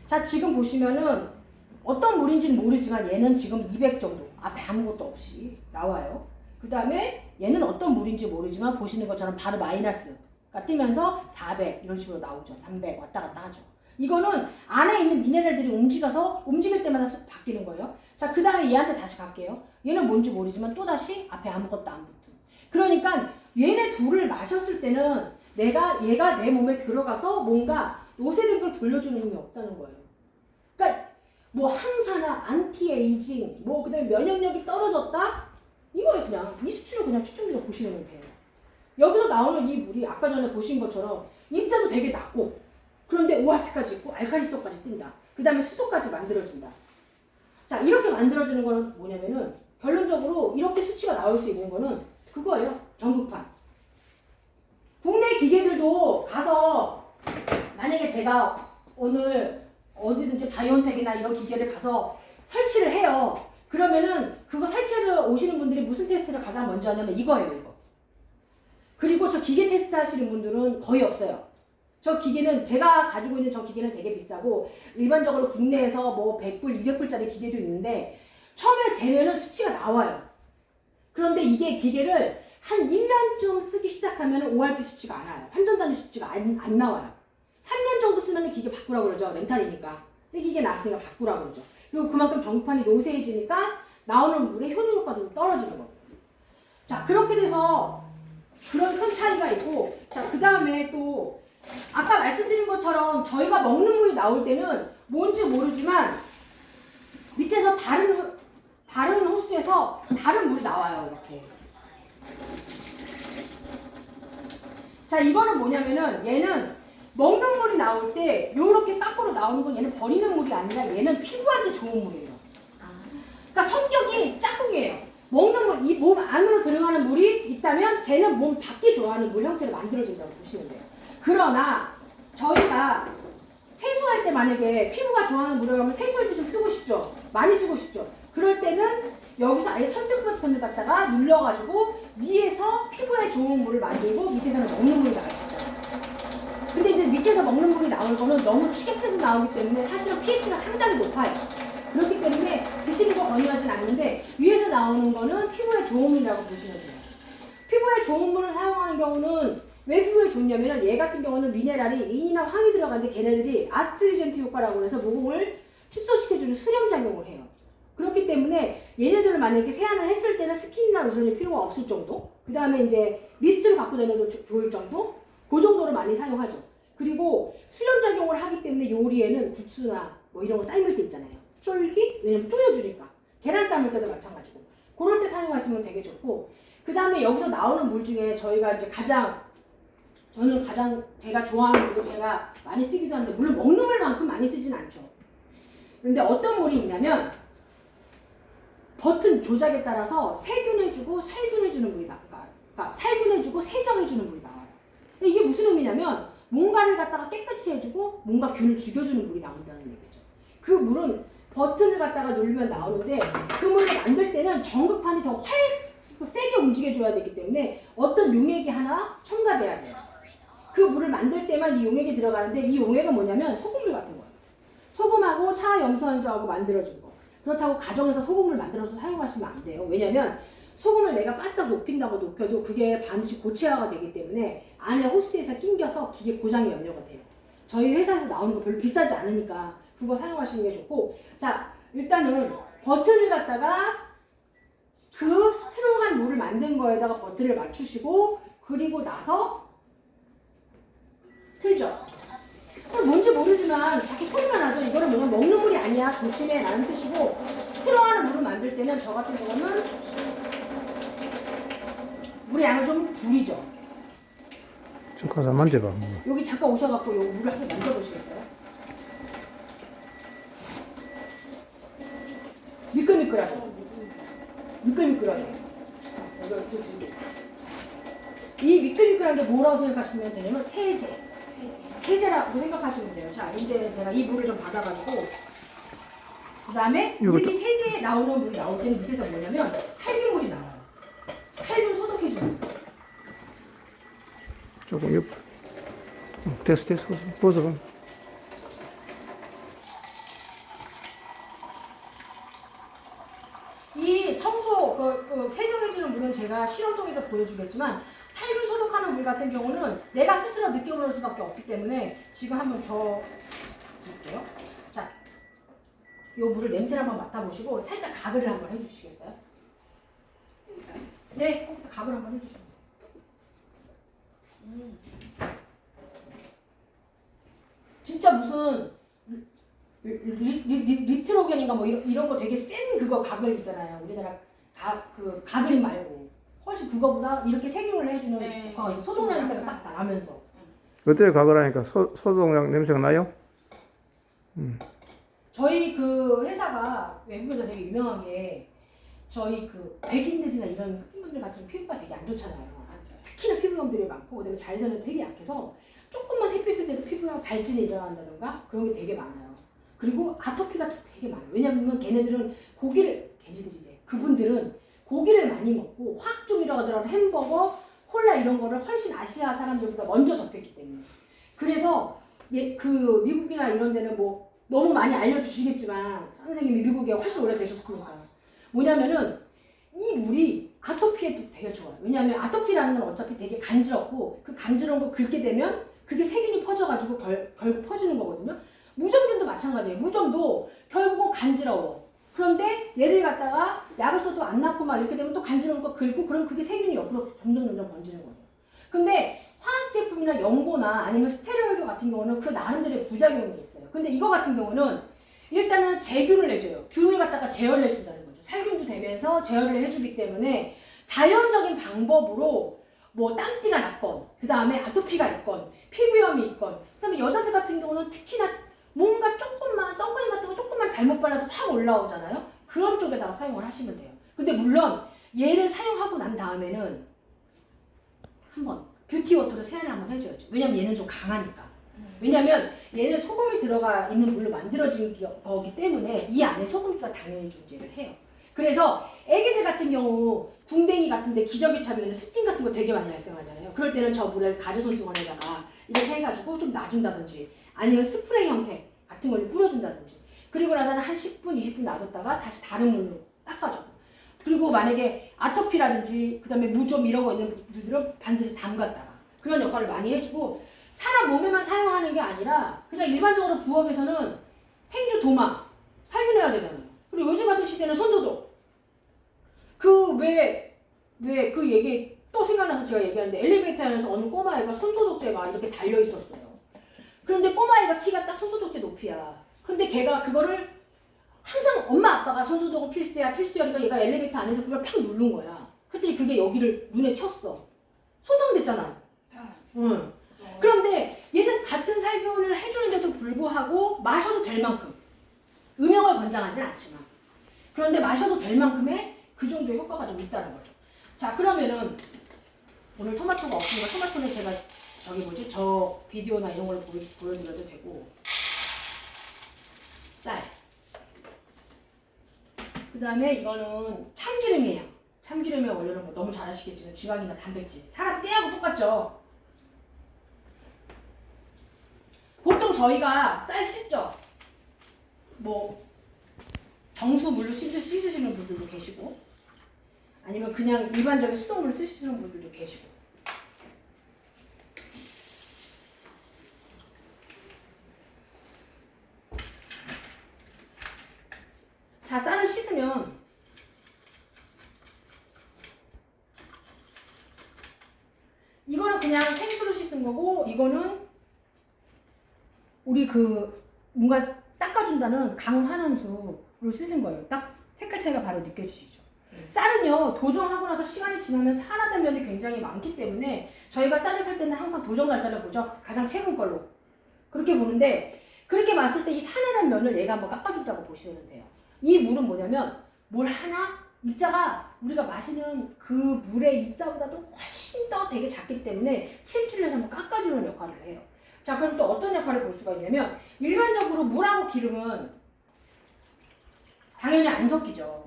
자, 지금 보시면은 어떤 물인지는 모르지만 얘는 지금 200 정도, 앞에 아무것도 없이 나와요. 그 다음에 얘는 어떤 물인지 모르지만 보시는 것처럼 바로 마이너스가 뜨면서 400 이런 식으로 나오죠. 300 왔다 갔다 하죠. 이거는 안에 있는 미네랄들이 움직일 때마다 바뀌는 거예요. 자, 그 다음에 얘한테 다시 갈게요. 얘는 뭔지 모르지만 또다시 앞에 아무것도 안 붙은. 그러니까 얘네 둘을 마셨을 때는 얘가 내 몸에 들어가서 뭔가 노쇠된 걸 돌려주는 힘이 없다는 거예요. 그러니까 뭐 항산화, 안티에이징, 뭐 그다음에 면역력이 떨어졌다? 이거에 그냥 이 수치를 그냥 추천드려 보시면 돼요. 여기서 나오는 이 물이 아까 전에 보신 것처럼 입자도 되게 낮고 그런데 ORP까지 있고 알칼리성까지 뛴다. 그 다음에 수소까지 만들어진다. 자, 이렇게 만들어지는 거는 뭐냐면은 결론적으로 이렇게 수치가 나올 수 있는 거는 그거예요. 전극판. 국내 기계들도 가서 만약에 제가 오늘 어디든지 바이온텍이나 이런 기계를 가서 설치를 해요. 그러면은 그거 설치를 오시는 분들이 무슨 테스트를 가장 먼저 하냐면 이거예요, 이거. 그리고 저 기계 테스트 하시는 분들은 거의 없어요. 저 기계는 제가 가지고 있는 저 기계는 되게 비싸고 일반적으로 국내에서 뭐 100불, 200불짜리 기계도 있는데 처음에 재면은 수치가 나와요. 그런데 이게 기계를 한 1년쯤 쓰기 시작하면 ORP 수치가 안 와요. 환전 단위 수치가 안 나와요. 3년 정도 쓰면 기계 바꾸라고 그러죠. 렌탈이니까. 새 기계 나왔으니까 바꾸라고 그러죠. 그리고 그만큼 전극판이 노쇠해지니까 나오는 물의 효능 효과도 좀 떨어지는 거예요. 자, 그렇게 돼서 그런 큰 차이가 있고, 자, 그 다음에 또 아까 말씀드린 것처럼 저희가 먹는 물이 나올 때는 뭔지 모르지만 밑에서 다른 호수에서 다른 물이 나와요. 이렇게. 자, 이거는 뭐냐면은 얘는 먹는 물이 나올 때 요렇게 까꾸로 나오는 건 얘는 버리는 물이 아니라 얘는 피부한테 좋은 물이에요. 그러니까 성격이 짝꿍이에요. 먹는 물, 이 몸 안으로 들어가는 물이 있다면 쟤는 몸 밖에 좋아하는 물 형태를 만들어진다고 보시면 돼요. 그러나 저희가 세수할 때 만약에 피부가 좋아하는 물을 하면 세수할 때 좀 쓰고 싶죠. 많이 쓰고 싶죠. 그럴 때는 여기서 아예 설득 버튼을 갖다가 눌러가지고 위에서 피부에 좋은 물을 만들고 밑에서는 먹는 물이 나올 수 있어요. 근데 이제 밑에서 먹는 물이 나올 거는 너무 축약해서 나오기 때문에 사실은 pH가 상당히 높아요. 그렇기 때문에 드시는 거 권유하진 않는데 위에서 나오는 거는 피부에 좋은 물이라고 보시면 돼요. 피부에 좋은 물을 사용하는 경우는 왜 피부에 좋냐면 얘 같은 경우는 미네랄이 인이나 황이 들어가는데 걔네들이 아스트리젠트 효과라고 해서 모공을 축소시켜주는 수렴작용을 해요. 그렇기 때문에 얘네들을 만약에 세안을 했을 때는 스킨이나 로션이 필요가 없을 정도, 그 다음에 이제 미스트를 갖고 다녀도 좋을 정도, 그 정도로 많이 사용하죠. 그리고 수렴작용을 하기 때문에 요리에는 국수나 뭐 이런 거 삶을 때 있잖아요. 쫄기? 왜냐면 쪼여주니까. 계란 삶을 때도 마찬가지고. 그럴 때 사용하시면 되게 좋고, 그 다음에 여기서 나오는 물 중에 저희가 이제 저는 가장 제가 좋아하는 물이고 제가 많이 쓰기도 하는데, 물론 먹는 물만큼 많이 쓰진 않죠. 그런데 어떤 물이 있냐면, 버튼 조작에 따라서 세균해주고 살균해주는 물이 나와요. 그러니까 살균해주고 세정해주는 물이 나와요. 이게 무슨 의미냐면 뭔가를 갖다가 깨끗이 해주고 뭔가 균을 죽여주는 물이 나온다는 얘기죠. 그 물은 버튼을 갖다가 누르면 나오는데 그 물을 만들 때는 전극판이 더 세게 움직여줘야 되기 때문에 어떤 용액이 하나 첨가돼야 돼요. 그 물을 만들 때만 이 용액이 들어가는데 이 용액은 뭐냐면 소금물 같은 거예요. 소금하고 차 염소환수하고 만들어진 거. 그렇다고 가정에서 소금을 만들어서 사용하시면 안 돼요. 왜냐면 소금을 내가 바짝 녹인다고 녹여도 그게 반드시 고체화가 되기 때문에 안에 호스에서 낑겨서 기계 고장이 염려가 돼요. 저희 회사에서 나오는 거 별로 비싸지 않으니까 그거 사용하시는 게 좋고, 자, 일단은 버튼을 갖다가 그 스트롱한 물을 만든 거에다가 버튼을 맞추시고, 그리고 나서 틀죠. 뭔지 모르지만 자꾸 소리가 나죠. 이거는 뭐냐면 먹는 물이 아니야, 조심해 라는 뜻이고, 스트롱하는 물을 만들 때는 저 같은 경우는 물의 양을 좀 줄이죠. 잠깐 좀 만져봐. 여기 잠깐 오셔갖고 요 물을 한번 만져보시겠어요? 미끌미끌하죠? 미끌미끌하죠? 이 미끌미끌한 게 뭐라고 생각하시면 되냐면 세제라고 생각하시면 돼요. 자, 이제 제가 이 물을 좀 받아가지고 그 다음에 이 세제에 나오는 물이 나올 때는 밑에서 뭐냐면 살균물이 나와요. 살균 소독해주는 거. 조금 옆. 됐어. 벗어봐. 이 청소, 세정해주는 물은 제가 실험통에서 보여주겠지만 살균 소독하는 나오는 물 같은 경우는 내가 스스로 느껴볼 수밖에 없기 때문에 지금 한번 저 볼게요. 자, 요 물을 냄새를 한번 맡아보시고 살짝 가글을 한번 해주시겠어요? 네, 가글 한번 해주시면 돼요. 진짜 무슨 리트로겐인가 뭐 이런 거 되게 센 그거 가글 있잖아요. 우리나라 그 가글이 말고 훨씬 그거보다 이렇게 세균을 해주는 네. 효과가 있어요. 소독 냄새가 딱 나면서. 어때요? 가글하니까 소독약 냄새가 나요? 저희 그 회사가 외국에서 되게 유명한 게 저희 그 백인들이나 이런 흑인분들 같은 피부가 되게 안 좋잖아요. 특히나 피부염들이 많고 그다음에 자외선이 되게 약해서 조금만 햇빛을 쬐도 피부에 발진이 일어난다던가 그런 게 되게 많아요. 그리고 아토피가 또 되게 많아요. 왜냐면 그분들은 고기를 많이 먹고 화학점이라고 하더라도 햄버거, 콜라 이런 거를 훨씬 아시아 사람들보다 먼저 접했기 때문에. 그래서 그 미국이나 이런 데는 뭐 너무 많이 알려주시겠지만 선생님이 미국에 훨씬 오래 계셨으니까 뭐냐면은 이 물이 아토피에도 되게 좋아요. 왜냐하면 아토피라는 건 어차피 되게 간지럽고 그 간지러운 거 긁게 되면 그게 세균이 퍼져가지고 결국 퍼지는 거거든요. 무좀균도 마찬가지예요. 무좀도 결국은 간지러워. 그런데 얘를 갖다가 약을 써도 안 낫고 막 이렇게 되면 또 간지러운 거 긁고 그럼 그게 세균이 옆으로 점점 번지는 거예요. 근데 화학 제품이나 연고나 아니면 스테로이드 같은 경우는 그 나름대로의 부작용이 있어요. 근데 이거 같은 경우는 일단은 제균을 해줘요. 균을 갖다가 제어를 해준다는 거죠. 살균도 되면서 제어를 해주기 때문에 자연적인 방법으로 뭐 땀띠가 났건 그 다음에 아토피가 있건 피부염이 있건 그 다음에 여자들 같은 경우는 특히나 뭔가 조금만 선크림 같은 거 조금만 잘못 발라도 확 올라오잖아요. 그런 쪽에다가 사용을 하시면 돼요. 근데 물론 얘를 사용하고 난 다음에는 한번 뷰티워터로 세안을 한번 해줘야죠. 왜냐면 얘는 좀 강하니까. 왜냐면 얘는 소금이 들어가 있는 물로 만들어진 거기 때문에 이 안에 소금기가 당연히 존재를 해요. 그래서 애기들 같은 경우 궁뎅이 같은데 기저귀 차면 습진 같은 거 되게 많이 발생하잖아요. 그럴 때는 저 물을 가저손수건에다가 이렇게 해가지고 좀 놔준다든지 아니면 스프레이 형태 같은 걸 뿌려준다든지 그리고 나서는 한 10분, 20분 놔뒀다가 다시 다른 물로 닦아주고 그리고 만약에 아토피라든지 그 다음에 무좀 이런 거 있는 분들은 반드시 담갔다가 그런 역할을 많이 해주고 사람 몸에만 사용하는 게 아니라 그냥 일반적으로 부엌에서는 행주 도마 살균해야 되잖아요. 그리고 요즘 같은 시대는 손소독 그 얘기 또 생각나서 제가 얘기하는데 엘리베이터 안에서 어느 꼬마애가 손소독제가 이렇게 달려 있었어요. 그런데 꼬마애가 키가 딱 손소독제 높이야. 근데 걔가 그거를 항상 엄마 아빠가 손소독은 필수야 그러니까 얘가 엘리베이터 안에서 그걸 팍 누른 거야. 그랬더니 그게 여기를 눈에 튀었어. 손상됐잖아. 응. 그런데 얘는 같은 살균을 해주는데도 불구하고 마셔도 될 만큼 음영을 권장하진 않지만 그런데 마셔도 될 만큼의 그 정도의 효과가 좀 있다는 거죠. 자 그러면은 오늘 토마토가 없으니까 토마토는 제가 저 비디오나 이런 걸 보여드려도 되고 쌀 그 다음에 이거는 참기름이에요. 참기름의 원료는 뭐 너무 잘 아시겠지만 지방이나 단백질 사람 때하고 똑같죠. 보통 저희가 쌀 씻죠. 뭐 정수물로 씻으시는 분들도 계시고 아니면 그냥 일반적인 수돗물로 쓰시는 분들도 계시고 자 쌀을 씻으면 이거는 그냥 생수로 씻은 거고 이거는 우리 그 뭔가 닦아준다는 강환원수로 씻은 거예요. 딱 색깔 차이가 바로 느껴지시죠. 쌀은요 도정하고 나서 시간이 지나면 산화된 면이 굉장히 많기 때문에 저희가 쌀을 살 때는 항상 도정 날짜를 보죠. 가장 최근 걸로 그렇게 보는데 그렇게 봤을 때 이 산화된 면을 얘가 한번 깎아준다고 보시면 돼요. 이 물은 뭐냐면 뭘 하나 입자가 우리가 마시는 그 물의 입자보다도 훨씬 더 되게 작기 때문에 침투를 해서 한번 깎아주는 역할을 해요. 자 그럼 또 어떤 역할을 볼 수가 있냐면 일반적으로 물하고 기름은 당연히 안 섞이죠.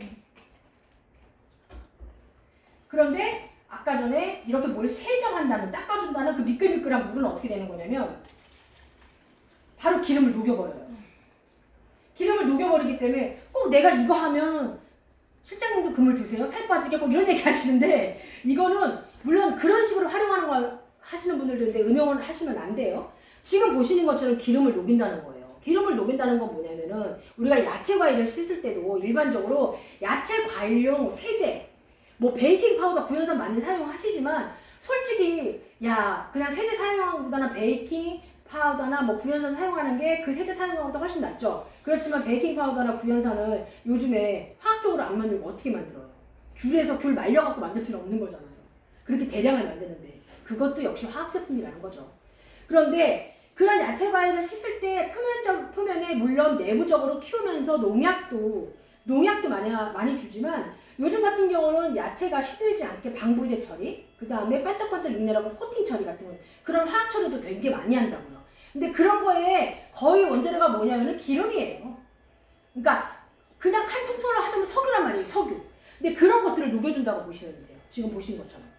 그런데 아까 전에 이렇게 뭘 세정한다는 닦아준다는 그 미끌미끌한 물은 어떻게 되는 거냐면 바로 기름을 녹여버려요. 기름을 녹여버리기 때문에 꼭 내가 이거 하면 실장님도 그물 드세요? 살 빠지게 꼭 이런 얘기 하시는데 이거는 물론 그런 식으로 활용하는 하시는 분들도 있는데 음용을 하시면 안 돼요. 지금 보시는 것처럼 기름을 녹인다는 거예요. 기름을 녹인다는 건 뭐냐면은 우리가 야채 과일을 씻을 때도 일반적으로 야채 과일용 세제, 뭐 베이킹 파우더 구연산 많이 사용하시지만 솔직히 야 그냥 세제 사용하는 것보다는 베이킹 파우더나 뭐 구연산 사용하는 게 그 세제 사용하는 것보다 훨씬 낫죠. 그렇지만 베이킹 파우더나 구연산을 요즘에 화학적으로 안 만들고 어떻게 만들어요? 귤에서 귤 말려갖고 만들 수는 없는 거잖아요. 그렇게 대량을 만드는데 그것도 역시 화학 제품이라는 거죠. 그런데 그런 야채 과일을 씻을 때 표면에 물론 내부적으로 키우면서 농약도 많이 주지만 요즘 같은 경우는 야채가 시들지 않게 방부제 처리, 그 다음에 반짝반짝 윤내라고 코팅 처리 같은 거 그런 화학 처리도 되게 많이 한다고요. 근데 그런 거에 거의 원재료가 뭐냐면은 기름이에요. 그러니까 그냥 한 통째로 하자면 석유란 말이에요. 석유. 근데 그런 것들을 녹여준다고 보시면 돼요. 지금 보신 것처럼.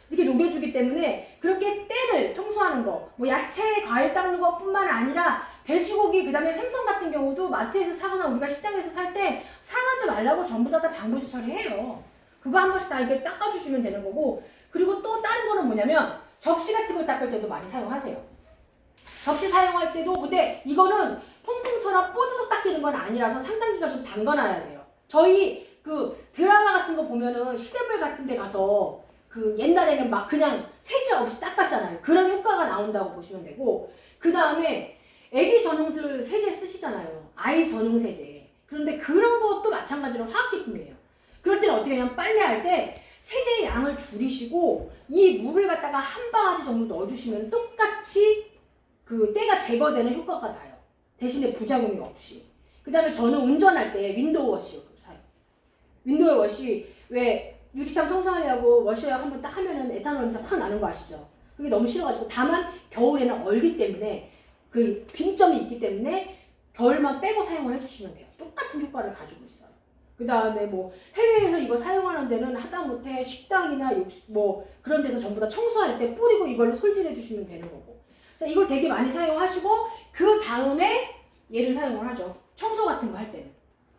이렇게 녹여주기 때문에 그렇게 때를 청소하는 거, 뭐 야채, 과일 닦는 것뿐만 아니라 돼지고기, 그 다음에 생선 같은 경우도 마트에서 사거나 우리가 시장에서 살 때 상하지 말라고 전부 다 방부제 처리해요. 그거 한 번씩 다 이렇게 닦아주시면 되는 거고, 그리고 또 다른 거는 뭐냐면 접시 같은 걸 닦을 때도 많이 사용하세요. 접시 사용할 때도 근데 이거는 퐁퐁처럼 뽀드득 닦이는 건 아니라서 상당기가 좀 담가놔야 돼요. 저희 그 드라마 같은 거 보면은 시대물 같은 데 가서 그 옛날에는 막 그냥 세제 없이 닦았잖아요. 그런 효과가 나온다고 보시면 되고, 그 다음에 애기 전용 세제 쓰시잖아요. 아이 전용 세제. 그런데 그런 것도 마찬가지로 화학제품이에요. 그럴 때는 어떻게 하냐면 빨래할 때 세제의 양을 줄이시고 이 물을 갖다가 한 바가지 정도 넣어주시면 똑같이 그 때가 제거되는 효과가 나요. 대신에 부작용이 없이. 그 다음에 저는 운전할 때 윈도우 워시 사요. 윈도우 워시 왜 유리창 청소하려고 워셔 한번 딱 하면은 에탄올 냄새 확 나는 거 아시죠? 그게 너무 싫어가지고 다만 겨울에는 얼기 때문에 그 빈점이 있기 때문에 겨울만 빼고 사용을 해주시면 돼요. 똑같은 효과를 가지고 있어요. 그 다음에 뭐 해외에서 이거 사용하는 데는 하다못해 식당이나 뭐 그런 데서 전부 다 청소할 때 뿌리고 이걸로 솔질해 주시면 되는 거고. 자, 이걸 되게 많이 사용하시고 그 다음에 얘를 사용을 하죠. 청소 같은 거 할 때는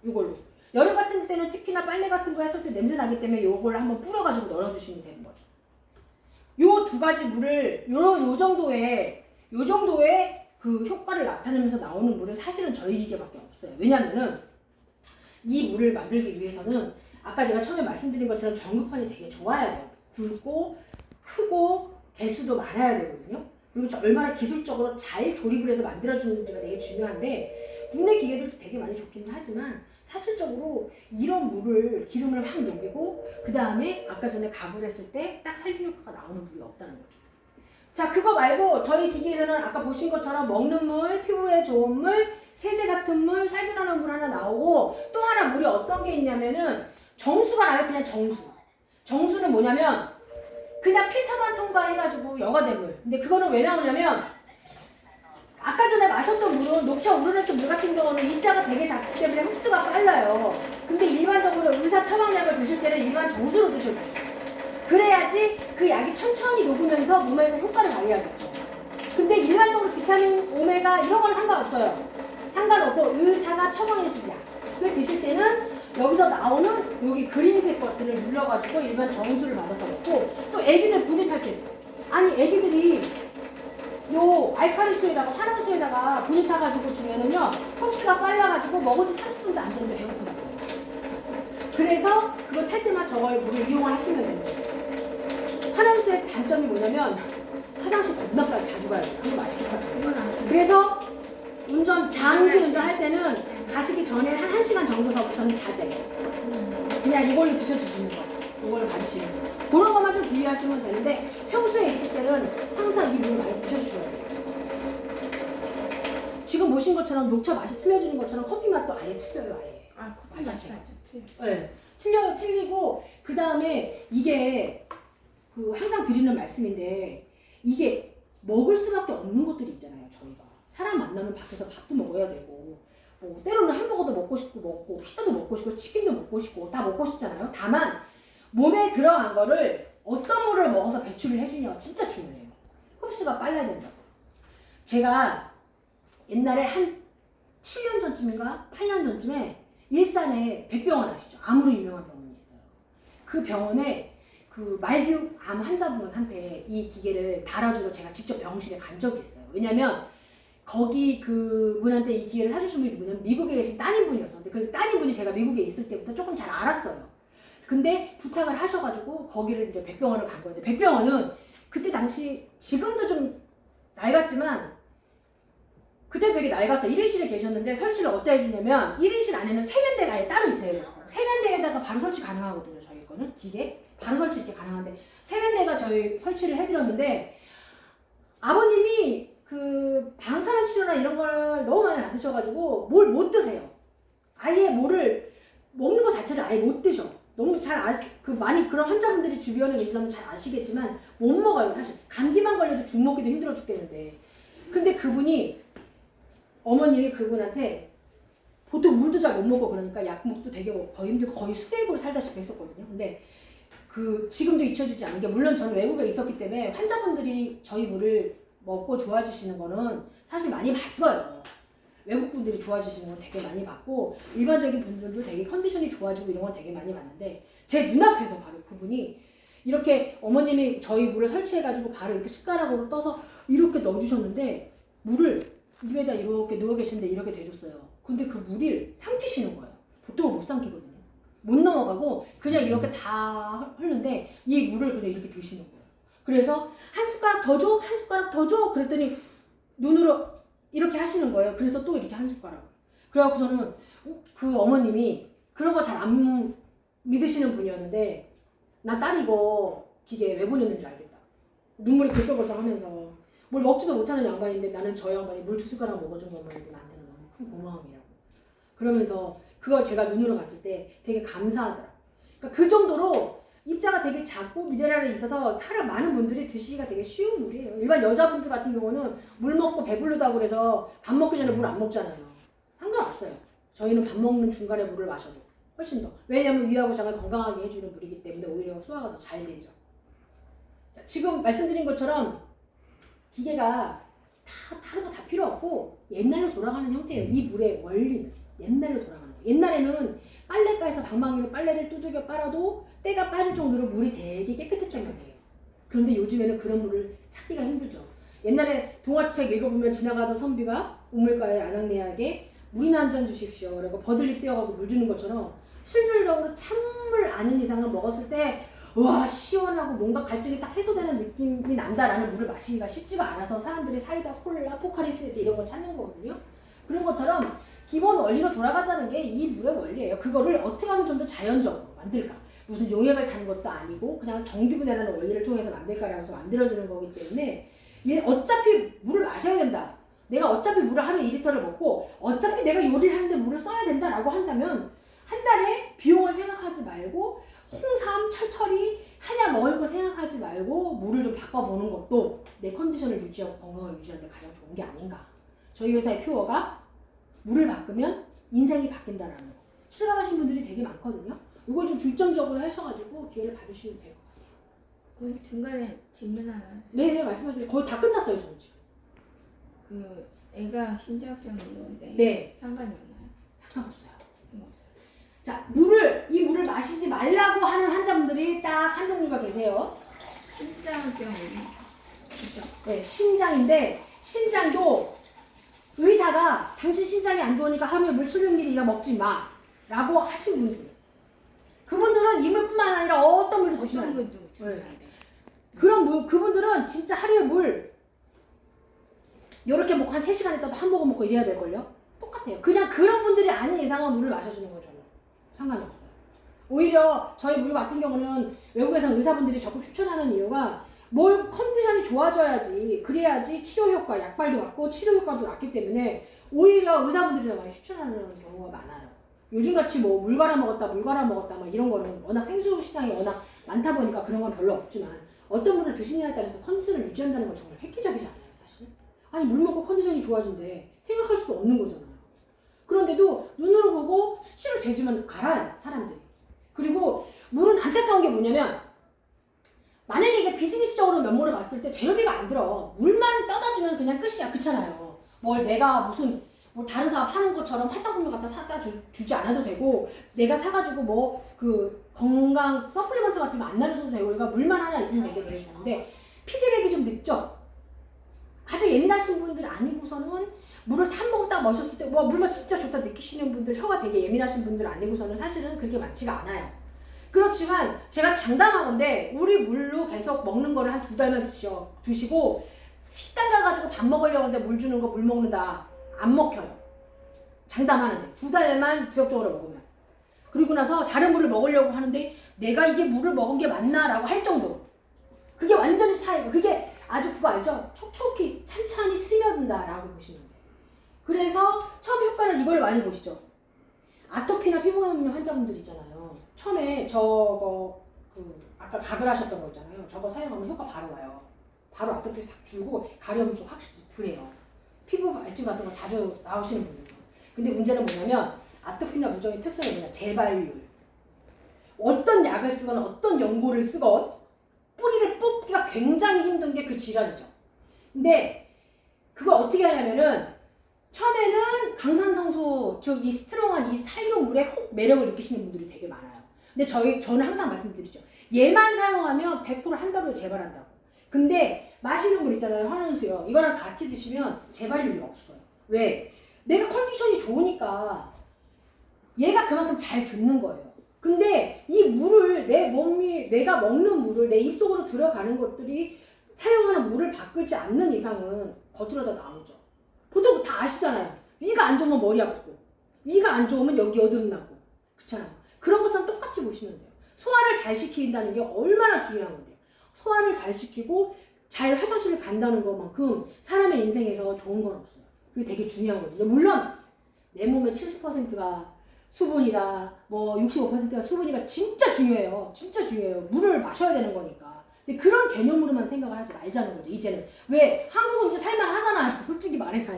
이걸로. 여름 같은 때는 특히나 빨래 같은 거 했을 때 냄새 나기 때문에 요걸 한번 뿌려가지고 널어주시면 되는 거죠. 요 두 가지 물을 요 정도의 그 효과를 나타내면서 나오는 물은 사실은 저희 기계밖에 없어요. 왜냐면은 이 물을 만들기 위해서는 아까 제가 처음에 말씀드린 것처럼 전구판이 되게 좋아야 돼요. 굵고 크고 개수도 많아야 되거든요. 그리고 얼마나 기술적으로 잘 조립을 해서 만들어주는지가 되게 중요한데 국내 기계들도 되게 많이 좋기는 하지만 사실적으로 이런 물을 기름을 확 녹이고 그 다음에 아까 전에 가구를 했을 때 딱 살균 효과가 나오는 물이 없다는 거죠. 자, 그거 말고 저희 기계에서는 아까 보신 것처럼 먹는 물, 피부에 좋은 물, 세제 같은 물, 살균하는 물 하나 나오고 또 하나 물이 어떤 게 있냐면은 정수가 나요. 그냥 정수. 정수는 뭐냐면 그냥 필터만 통과해가지고 여과된 물. 근데 그거는 왜 나오냐면 아까 전에 마셨던 물은 녹차 우르네트 물 같은 경우는 입자가 되게 작기 때문에 흡수가 빨라요. 근데 일반적으로 의사 처방약을 드실 때는 일반 정수로 드셔도 돼요. 그래야지 그 약이 천천히 녹으면서 몸에서 효과를 발휘하겠죠. 근데 일반적으로 비타민, 오메가 이런 건 상관없어요. 상관없고 의사가 처방해준 약. 그걸 드실 때는 여기서 나오는 여기 그린색 것들을 눌러가지고 일반 정수를 받아서 먹고 또 애기들 분유탈 때 아니 애기들이 요 알칼리수에다가 환원수에다가 분유 타가지고 주면은요 흡수가 빨라가지고 먹은 지 30분도 안 되는데 배고프다고. 그래서 그거 탈 때만 저걸 물을 이용하시면 됩니다. 환원수의 단점이 뭐냐면 화장실 겁나 빨리 자주 가야 돼요. 한번 맛있게 찾아요. 그래서 장기 운전할 때는 가시기 전에 한 1시간 정도서부터는 자제해요. 그냥 이걸로 드셔주시는 거. 이걸로 가르치는 거. 그런 것만 좀 주의하시면 되는데 평소에 있을 때는 항상 이 물을 많이 드셔주셔야 돼요. 지금 보신 것처럼 녹차 맛이 틀려지는 것처럼 커피 맛도 아예 틀려요. 아예. 아, 커피 맞아, 맛이 제가. 나죠. 네. 틀리고 그 다음에 이게 그 항상 드리는 말씀인데 이게 먹을 수밖에 없는 것들이 있잖아요. 저희가 사람 만나면 밖에서 밥도 먹어야 되고 뭐 때로는 햄버거도 먹고 싶고 먹고 피자도 먹고 싶고 치킨도 먹고 싶고 다 먹고 싶잖아요. 다만 몸에 들어간 거를 어떤 물을 먹어서 배출을 해주냐가 진짜 중요해요. 흡수가 빨라야 된다고. 제가 옛날에 한 7년 전쯤인가 8년 전쯤에 일산에 백병원 아시죠? 아무리 유명한 병원이 있어요. 그 병원에 그 말기암 환자분한테 이 기계를 달아주러 제가 직접 병실에 간 적이 있어요. 왜냐면 거기 그 분한테 이 기계를 사주신 분이 누구냐면 미국에 계신 따님분이어서. 근데 그 따님분이 제가 미국에 있을 때부터 조금 잘 알았어요. 근데 부탁을 하셔가지고 거기를 이제 백병원을 간 거예요. 백병원은 그때 당시 지금도 좀 낡았지만 그때 되게 낡았어요. 1인실에 계셨는데 설치를 어디다 해주냐면 1인실 안에는 세면대가 아예 따로 있어요. 세면대에다가 바로 설치 가능하거든요. 저희 거는 기계 바로 설치 이렇게 가능한데 세면대가 저희 설치를 해드렸는데 아버님이 그 방사선 치료나 이런 걸 너무 많이 안 드셔가지고 뭘 못 드세요. 아예 뭐를 먹는 거 자체를 아예 못 드셔. 너무 그 많이 그런 환자분들이 주변에 계시다면 잘 아시겠지만 못 먹어요. 사실 감기만 걸려도 죽 먹기도 힘들어 죽겠는데. 근데 그분이 어머님이 그분한테 보통 물도 잘 못 먹고 그러니까 약먹도 되게 거의 힘들고 거의 수액으로 살다시피 했었거든요. 근데 그 지금도 잊혀지지 않는 게 물론 저는 외국에 있었기 때문에 환자분들이 저희 물을 먹고 좋아지시는 거는 사실 많이 봤어요. 외국 분들이 좋아지시는 건 되게 많이 봤고 일반적인 분들도 되게 컨디션이 좋아지고 이런 건 되게 많이 봤는데 제 눈앞에서 바로 그분이 이렇게 어머님이 저희 물을 설치해가지고 바로 이렇게 숟가락으로 떠서 이렇게 넣어주셨는데 물을 입에다 이렇게 누워 계시는데 이렇게 대줬어요. 근데 그 물을 삼키시는 거예요. 보통은 못 삼키거든요. 못 넘어가고 그냥 이렇게 다 흐르는데 이 물을 그냥 이렇게 드시는 거예요. 그래서 한 숟가락 더 줘? 한 숟가락 더 줘? 그랬더니 눈으로 이렇게 하시는 거예요. 그래서 또 이렇게 한 숟가락. 그래갖고 저는 그 어머님이 그런 거 잘 안 믿으시는 분이었는데 나 딸 이거 기계 왜 보냈는지 알겠다. 눈물이 글썽글썽 하면서 뭘 먹지도 못하는 양반인데 나는 저 양반이 물 2숟가락 먹어준 것만으로도 나한테는 너무 큰 고마움이라고. 그러면서 그걸 제가 눈으로 봤을 때 되게 감사하더라. 그러니까 그 정도로 입자가 되게 작고 미네랄이 있어서 사람 많은 분들이 드시기가 되게 쉬운 물이에요. 일반 여자분들 같은 경우는 물 먹고 배부르다고 그래서 밥 먹기 전에 물 안 먹잖아요. 상관없어요. 저희는 밥 먹는 중간에 물을 마셔도 훨씬 더. 왜냐하면 위하고 장을 건강하게 해주는 물이기 때문에 오히려 소화가 더 잘 되죠. 자, 지금 말씀드린 것처럼 기계가 다른 거 다 필요 없고 옛날로 돌아가는 형태예요. 이 물의 원리는 옛날로 돌아가는 거예요. 옛날에는 빨래가에서 방망이로 빨래를 두들겨 빨아도 때가 빠질 정도로 물이 되게 깨끗했단 말이에요. 그런데 요즘에는 그런 물을 찾기가 힘들죠. 옛날에 동화책 읽어보면 지나가던 선비가 우물가에 아낙네에게 물이나 한 잔 주십시오. 그리고 버들잎 떼어가고 물 주는 것처럼 실질적으로 찬물 아닌 이상을 먹었을 때 와 시원하고 뭔가 갈증이 딱 해소되는 느낌이 난다라는 물을 마시기가 쉽지가 않아서 사람들이 사이다, 콜라, 포카리 스웨트 이런 거 찾는 거거든요. 그런 것처럼 기본 원리로 돌아가자는 게 이 물의 원리예요. 그거를 어떻게 하면 좀 더 자연적으로 만들까? 무슨 용액을 타는 것도 아니고 그냥 전기분해라는 원리를 통해서 만들까라고 해서 만들어주는 거기 때문에 얘 어차피 물을 마셔야 된다. 내가 어차피 물을 하루에 2리터를 먹고 어차피 내가 요리를 하는데 물을 써야 된다라고 한다면 한 달에 비용을 생각하지 말고 홍삼, 철철이 한약 먹을 거 생각하지 말고 물을 좀 바꿔보는 것도 내 컨디션을 유지하고 건강을 유지하는 데 가장 좋은 게 아닌가. 저희 회사의 표어가 물을 바꾸면 인생이 바뀐다라는 거. 실감하신 분들이 되게 많거든요. 이걸 좀 중점적으로 하셔가지고 기회를 받으시면 될 것 같아요. 그 중간에 질문 하나. 네, 말씀하세요. 거의 다 끝났어요, 저는 지금. 그 애가 심장병 있는데 네. 상관이 없나요? 상관없어요. 상관없어요. 자, 이 물을 마시지 말라고 하는 환자분들이 딱 한 종류가 계세요. 심장병이 있죠. 네, 심장인데 심장도 의사가 당신 심장이 안 좋으니까 하루에 물 700ml 먹지 마 라고 하신 분들. 그분들은 이 물뿐만 아니라 어떤 물도 드시면 안 돼요. 것도 주면 안 돼요. 그럼 그분들은 진짜 하루에 물 요렇게 먹고 한 3시간 있다가 한 모금 먹고 이래야 될걸요? 똑같아요. 그냥 그런 분들이 아닌 이상은 물을 마셔주는 거죠. 상관이 없어요. 오히려 저희 물 같은 경우는 외국에서 의사분들이 적극 추천하는 이유가 뭘 컨디션이 좋아져야지 그래야지 치료 효과, 약발도 맞고 치료 효과도 낮기 때문에 오히려 의사분들이 많이 추천하는 경우가 많아요. 요즘같이 뭐 물 갈아 먹었다 막 이런 거는 워낙 생수 시장이 워낙 많다 보니까 그런 건 별로 없지만 어떤 물을 드시냐에 따라서 컨디션을 유지한다는 건 정말 획기적이지 않아요, 사실? 아니 물 먹고 컨디션이 좋아진대 생각할 수도 없는 거잖아요. 그런데도 눈으로 보고 수치를 재주면 알아요, 사람들이. 그리고 물은 안타까운 게 뭐냐면 만약에 이게 비즈니스적으로 면모를 봤을 때 재료비가 안 들어. 물만 떠다 주면 그냥 끝이야. 그렇잖아요. 뭘 내가 무슨 뭐 다른 사람 파는 것처럼 화장품을 갖다 사다 주지 않아도 되고 내가 사가지고 뭐 그 건강 서플리먼트 같은 거 안 나눠줘도 되고 그러니까 물만 하나 있으면 되게 좋은데 피드백이 좀 늦죠. 아주 예민하신 분들 아니고서는 물을 한 모금 딱 마셨을 때 와 물맛 진짜 좋다 느끼시는 분들 혀가 되게 예민하신 분들 아니고서는 사실은 그렇게 많지가 않아요. 그렇지만 제가 장담하건데 우리 물로 계속 먹는 거를 한 2달만 드시고 식당 가가지고 밥 먹으려고 하는데 물 주는 거 물 먹는다 안 먹혀요. 장담하는데 2달만 지속적으로 먹으면 그리고 나서 다른 물을 먹으려고 하는데 내가 이게 물을 먹은 게 맞나 라고 할 정도로 그게 완전히 차이가 그게 아주 그거 알죠? 촉촉히 찬찬히 스며든다 라고 보시면 돼요. 그래서 처음 효과는 이걸 많이 보시죠. 아토피나 피부염 환자분들 있잖아요. 처음에 저거 아까 가글 하셨던 거 있잖아요. 저거 사용하면 효과 바로 와요. 바로 아토피 탁 줄고 가려움이 좀 확실히 덜해요. 피부 알증 같은 거 자주 나오시는 분들도. 근데 문제는 뭐냐면 아토피나 부종의 특성이 뭐냐 재발률. 어떤 약을 쓰건 어떤 연고를 쓰건 뿌리를 뽑기가 굉장히 힘든 게 그 질환이죠. 근데 그걸 어떻게 하냐면은 처음에는 강산성수 즉 이 스트롱한 이 살균물의 혹 매력을 느끼시는 분들이 되게 많아요. 근데 저는 항상 말씀드리죠. 얘만 사용하면 100% 한 달로 재발한다고. 근데 마시는 물 있잖아요. 환원수요. 이거랑 같이 드시면 재발률이 없어요. 왜? 내가 컨디션이 좋으니까 얘가 그만큼 잘 듣는 거예요. 근데 이 물을 내 몸이 내가 먹는 물을 내 입속으로 들어가는 것들이 사용하는 물을 바꾸지 않는 이상은 겉으로 다 나오죠. 보통 다 아시잖아요. 위가 안 좋으면 머리 아프고 위가 안 좋으면 여기 여드름 나고 그렇잖아요. 그런 것처럼 똑같이 보시면 돼요. 소화를 잘 시킨다는 게 얼마나 중요한 건데요. 소화를 잘 시키고 잘 화장실을 간다는 것만큼 사람의 인생에서 좋은 건 없어요. 그게 되게 중요한 거거든요. 물론 내 몸의 70%가 수분이다, 뭐 65%가 수분이가 진짜 중요해요. 진짜 중요해요. 물을 마셔야 되는 거니까. 근데 그런 개념으로만 생각을 하지 말자는 거죠. 이제는 왜 한국은 이제 살만하잖아요. 솔직히 말해서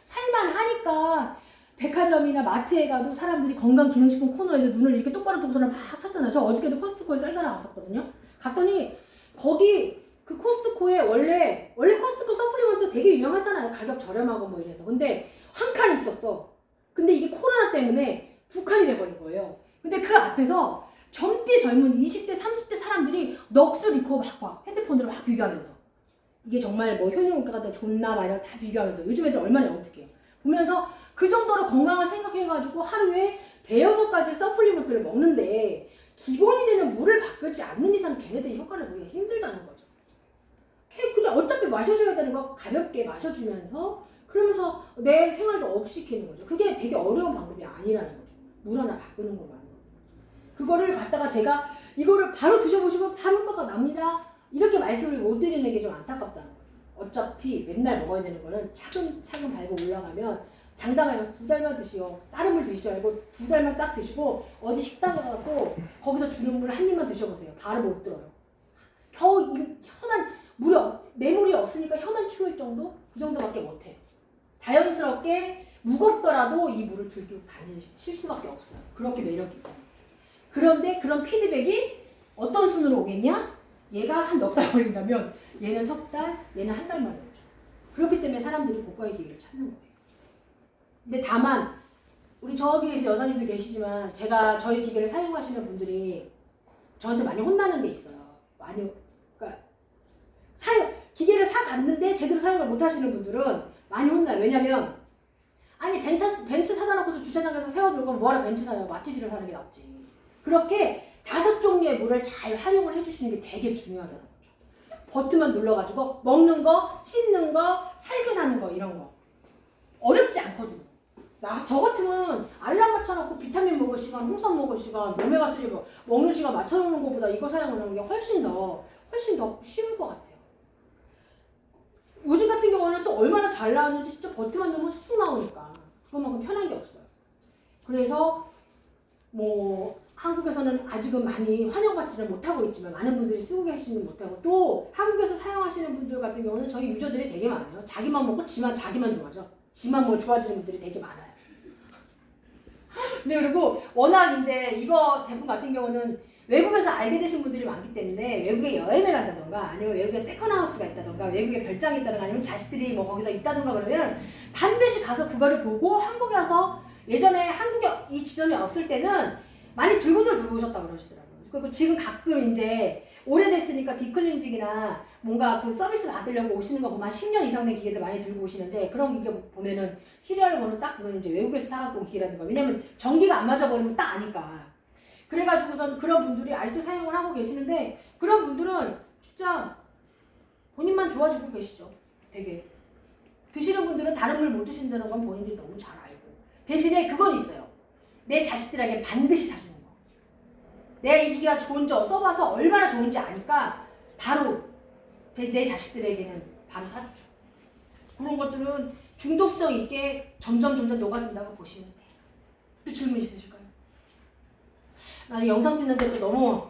살만하니까 백화점이나 마트에 가도 사람들이 건강기능식품 코너에서 눈을 이렇게 똑바로 뜨고서는 막 찾잖아요. 저 어저께도 코스트코에 쌀 사러 갔었거든요. 갔더니 거기 그 코스트코에 원래 코스트코 서플리먼트 되게 유명하잖아요. 가격 저렴하고 뭐 이래서. 근데 한 칸 있었어. 근데 이게 코로나 때문에 2칸이 돼버린 거예요. 근데 그 앞에서 젊디 젊은 20대 30대 사람들이 넋을 잃고 막 핸드폰으로 막 비교하면서 이게 정말 뭐 효능효과가 좋나 마나 다 비교하면서 요즘 애들 얼마나 영특해요. 보면서 그 정도로 건강을 생각해가지고 하루에 5-6가지 서플리먼트를 먹는데 기본이 되는 물을 바꾸지 않는 이상 걔네들이 효과를 보기가 힘들다는 거죠. 그냥 어차피 마셔줘야 되는 거 가볍게 마셔주면서 그러면서 내 생활도 업 시키는 거죠. 그게 되게 어려운 방법이 아니라는 거죠. 물 하나 바꾸는 것만. 그거를 갖다가 제가 이거를 바로 드셔보시면 바로 효과가 납니다. 이렇게 말씀을 못 드리는 게 좀 안타깝다는 거죠. 어차피 맨날 먹어야 되는 거는 차근차근 밟고 올라가면 장담해서 2달만 드시오. 다른 물 드시지 말고 2달만 딱 드시고 어디 식당에 가서 거기서 주는 물 한 입만 드셔보세요. 바로 못 들어요. 겨우 혀만 내 물이 없으니까 혀만 추울 정도? 그 정도밖에 못해요. 자연스럽게 무겁더라도 이 물을 들고 다니실 수밖에 없어요. 그렇게 매력이 있다. 그런데 그런 피드백이 어떤 순으로 오겠냐? 얘가 한 넉 달 걸린다면 얘는 석 달, 얘는 한 달 만에 오죠. 그렇기 때문에 사람들이 고가의 기회를 찾는 거예요. 근데 다만 우리 저기 계신 여사님도 계시지만 제가 저희 기계를 사용하시는 분들이 저한테 많이 혼나는 게 있어요. 그러니까 기계를 사갔는데 제대로 사용을 못 하시는 분들은 많이 혼나요. 왜냐면 아니 벤츠 사다 놓고서 주차장에서 세워둘 거면 뭐하러 벤츠 사냐고 마티즈를 사는 게 낫지. 그렇게 5종류의 물을 잘 활용을 해주시는 게 되게 중요하다는 거죠. 버튼만 눌러가지고 먹는 거, 씻는 거, 살균하는 거 이런 거 어렵지 않거든요. 저 같으면 알람 맞춰놓고 비타민 먹을 시간, 홍삼 먹을 시간, 오메가3 먹는 시간 맞춰놓는 것보다 이거 사용하는 게 훨씬 더 쉬운 것 같아요. 요즘 같은 경우는 또 얼마나 잘 나왔는지 진짜 버튼만 누르면 쑥쑥 나오니까 그것만큼 편한 게 없어요. 그래서 뭐 한국에서는 아직은 많이 환영받지는 못하고 있지만 많은 분들이 쓰고 계시는 못하고 또 한국에서 사용하시는 분들 같은 경우는 저희 유저들이 되게 많아요. 자기만 먹고 자기만 좋아져. 지만 뭐 좋아지는 분들이 되게 많아요. 근데 그리고 워낙 이제 이거 제품 같은 경우는 외국에서 알게 되신 분들이 많기 때문에 외국에 여행을 간다던가 아니면 외국에 세컨하우스가 있다던가 외국에 별장이 있다던가 아니면 자식들이 뭐 거기서 있다던가 그러면 반드시 가서 그거를 보고 한국에 와서 예전에 한국에 이 지점이 없을 때는 많이 들고 오셨다고 그러시더라고요. 그리고 지금 가끔 이제 오래됐으니까 딥클렌징이나 뭔가 그 서비스 받으려고 오시는 거 보면 10년 이상 된 기계들 많이 들고 오시는데 그런 기계 보면은 시리얼 번호 딱 보면 이제 외국에서 사갖고 온 기계라든가 왜냐면 전기가 안 맞아버리면 딱 아니까. 그래가지고선 그런 분들이 아직도 사용을 하고 계시는데 그런 분들은 진짜 본인만 좋아지고 계시죠. 되게. 드시는 분들은 다른 물 못 드신다는 건 본인들이 너무 잘 알고 대신에 그건 있어요. 내 자식들에게 반드시 사주는 거. 내가 이 기계가 좋은지 써봐서 얼마나 좋은지 아니까 바로 내 자식들에게는 바로 사주죠. 그런 것들은 중독성 있게 점점 녹아든다고 보시면 돼요. 또 질문 있으실까요? 나 영상 찍는데 또 너무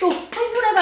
또 흥분해가지고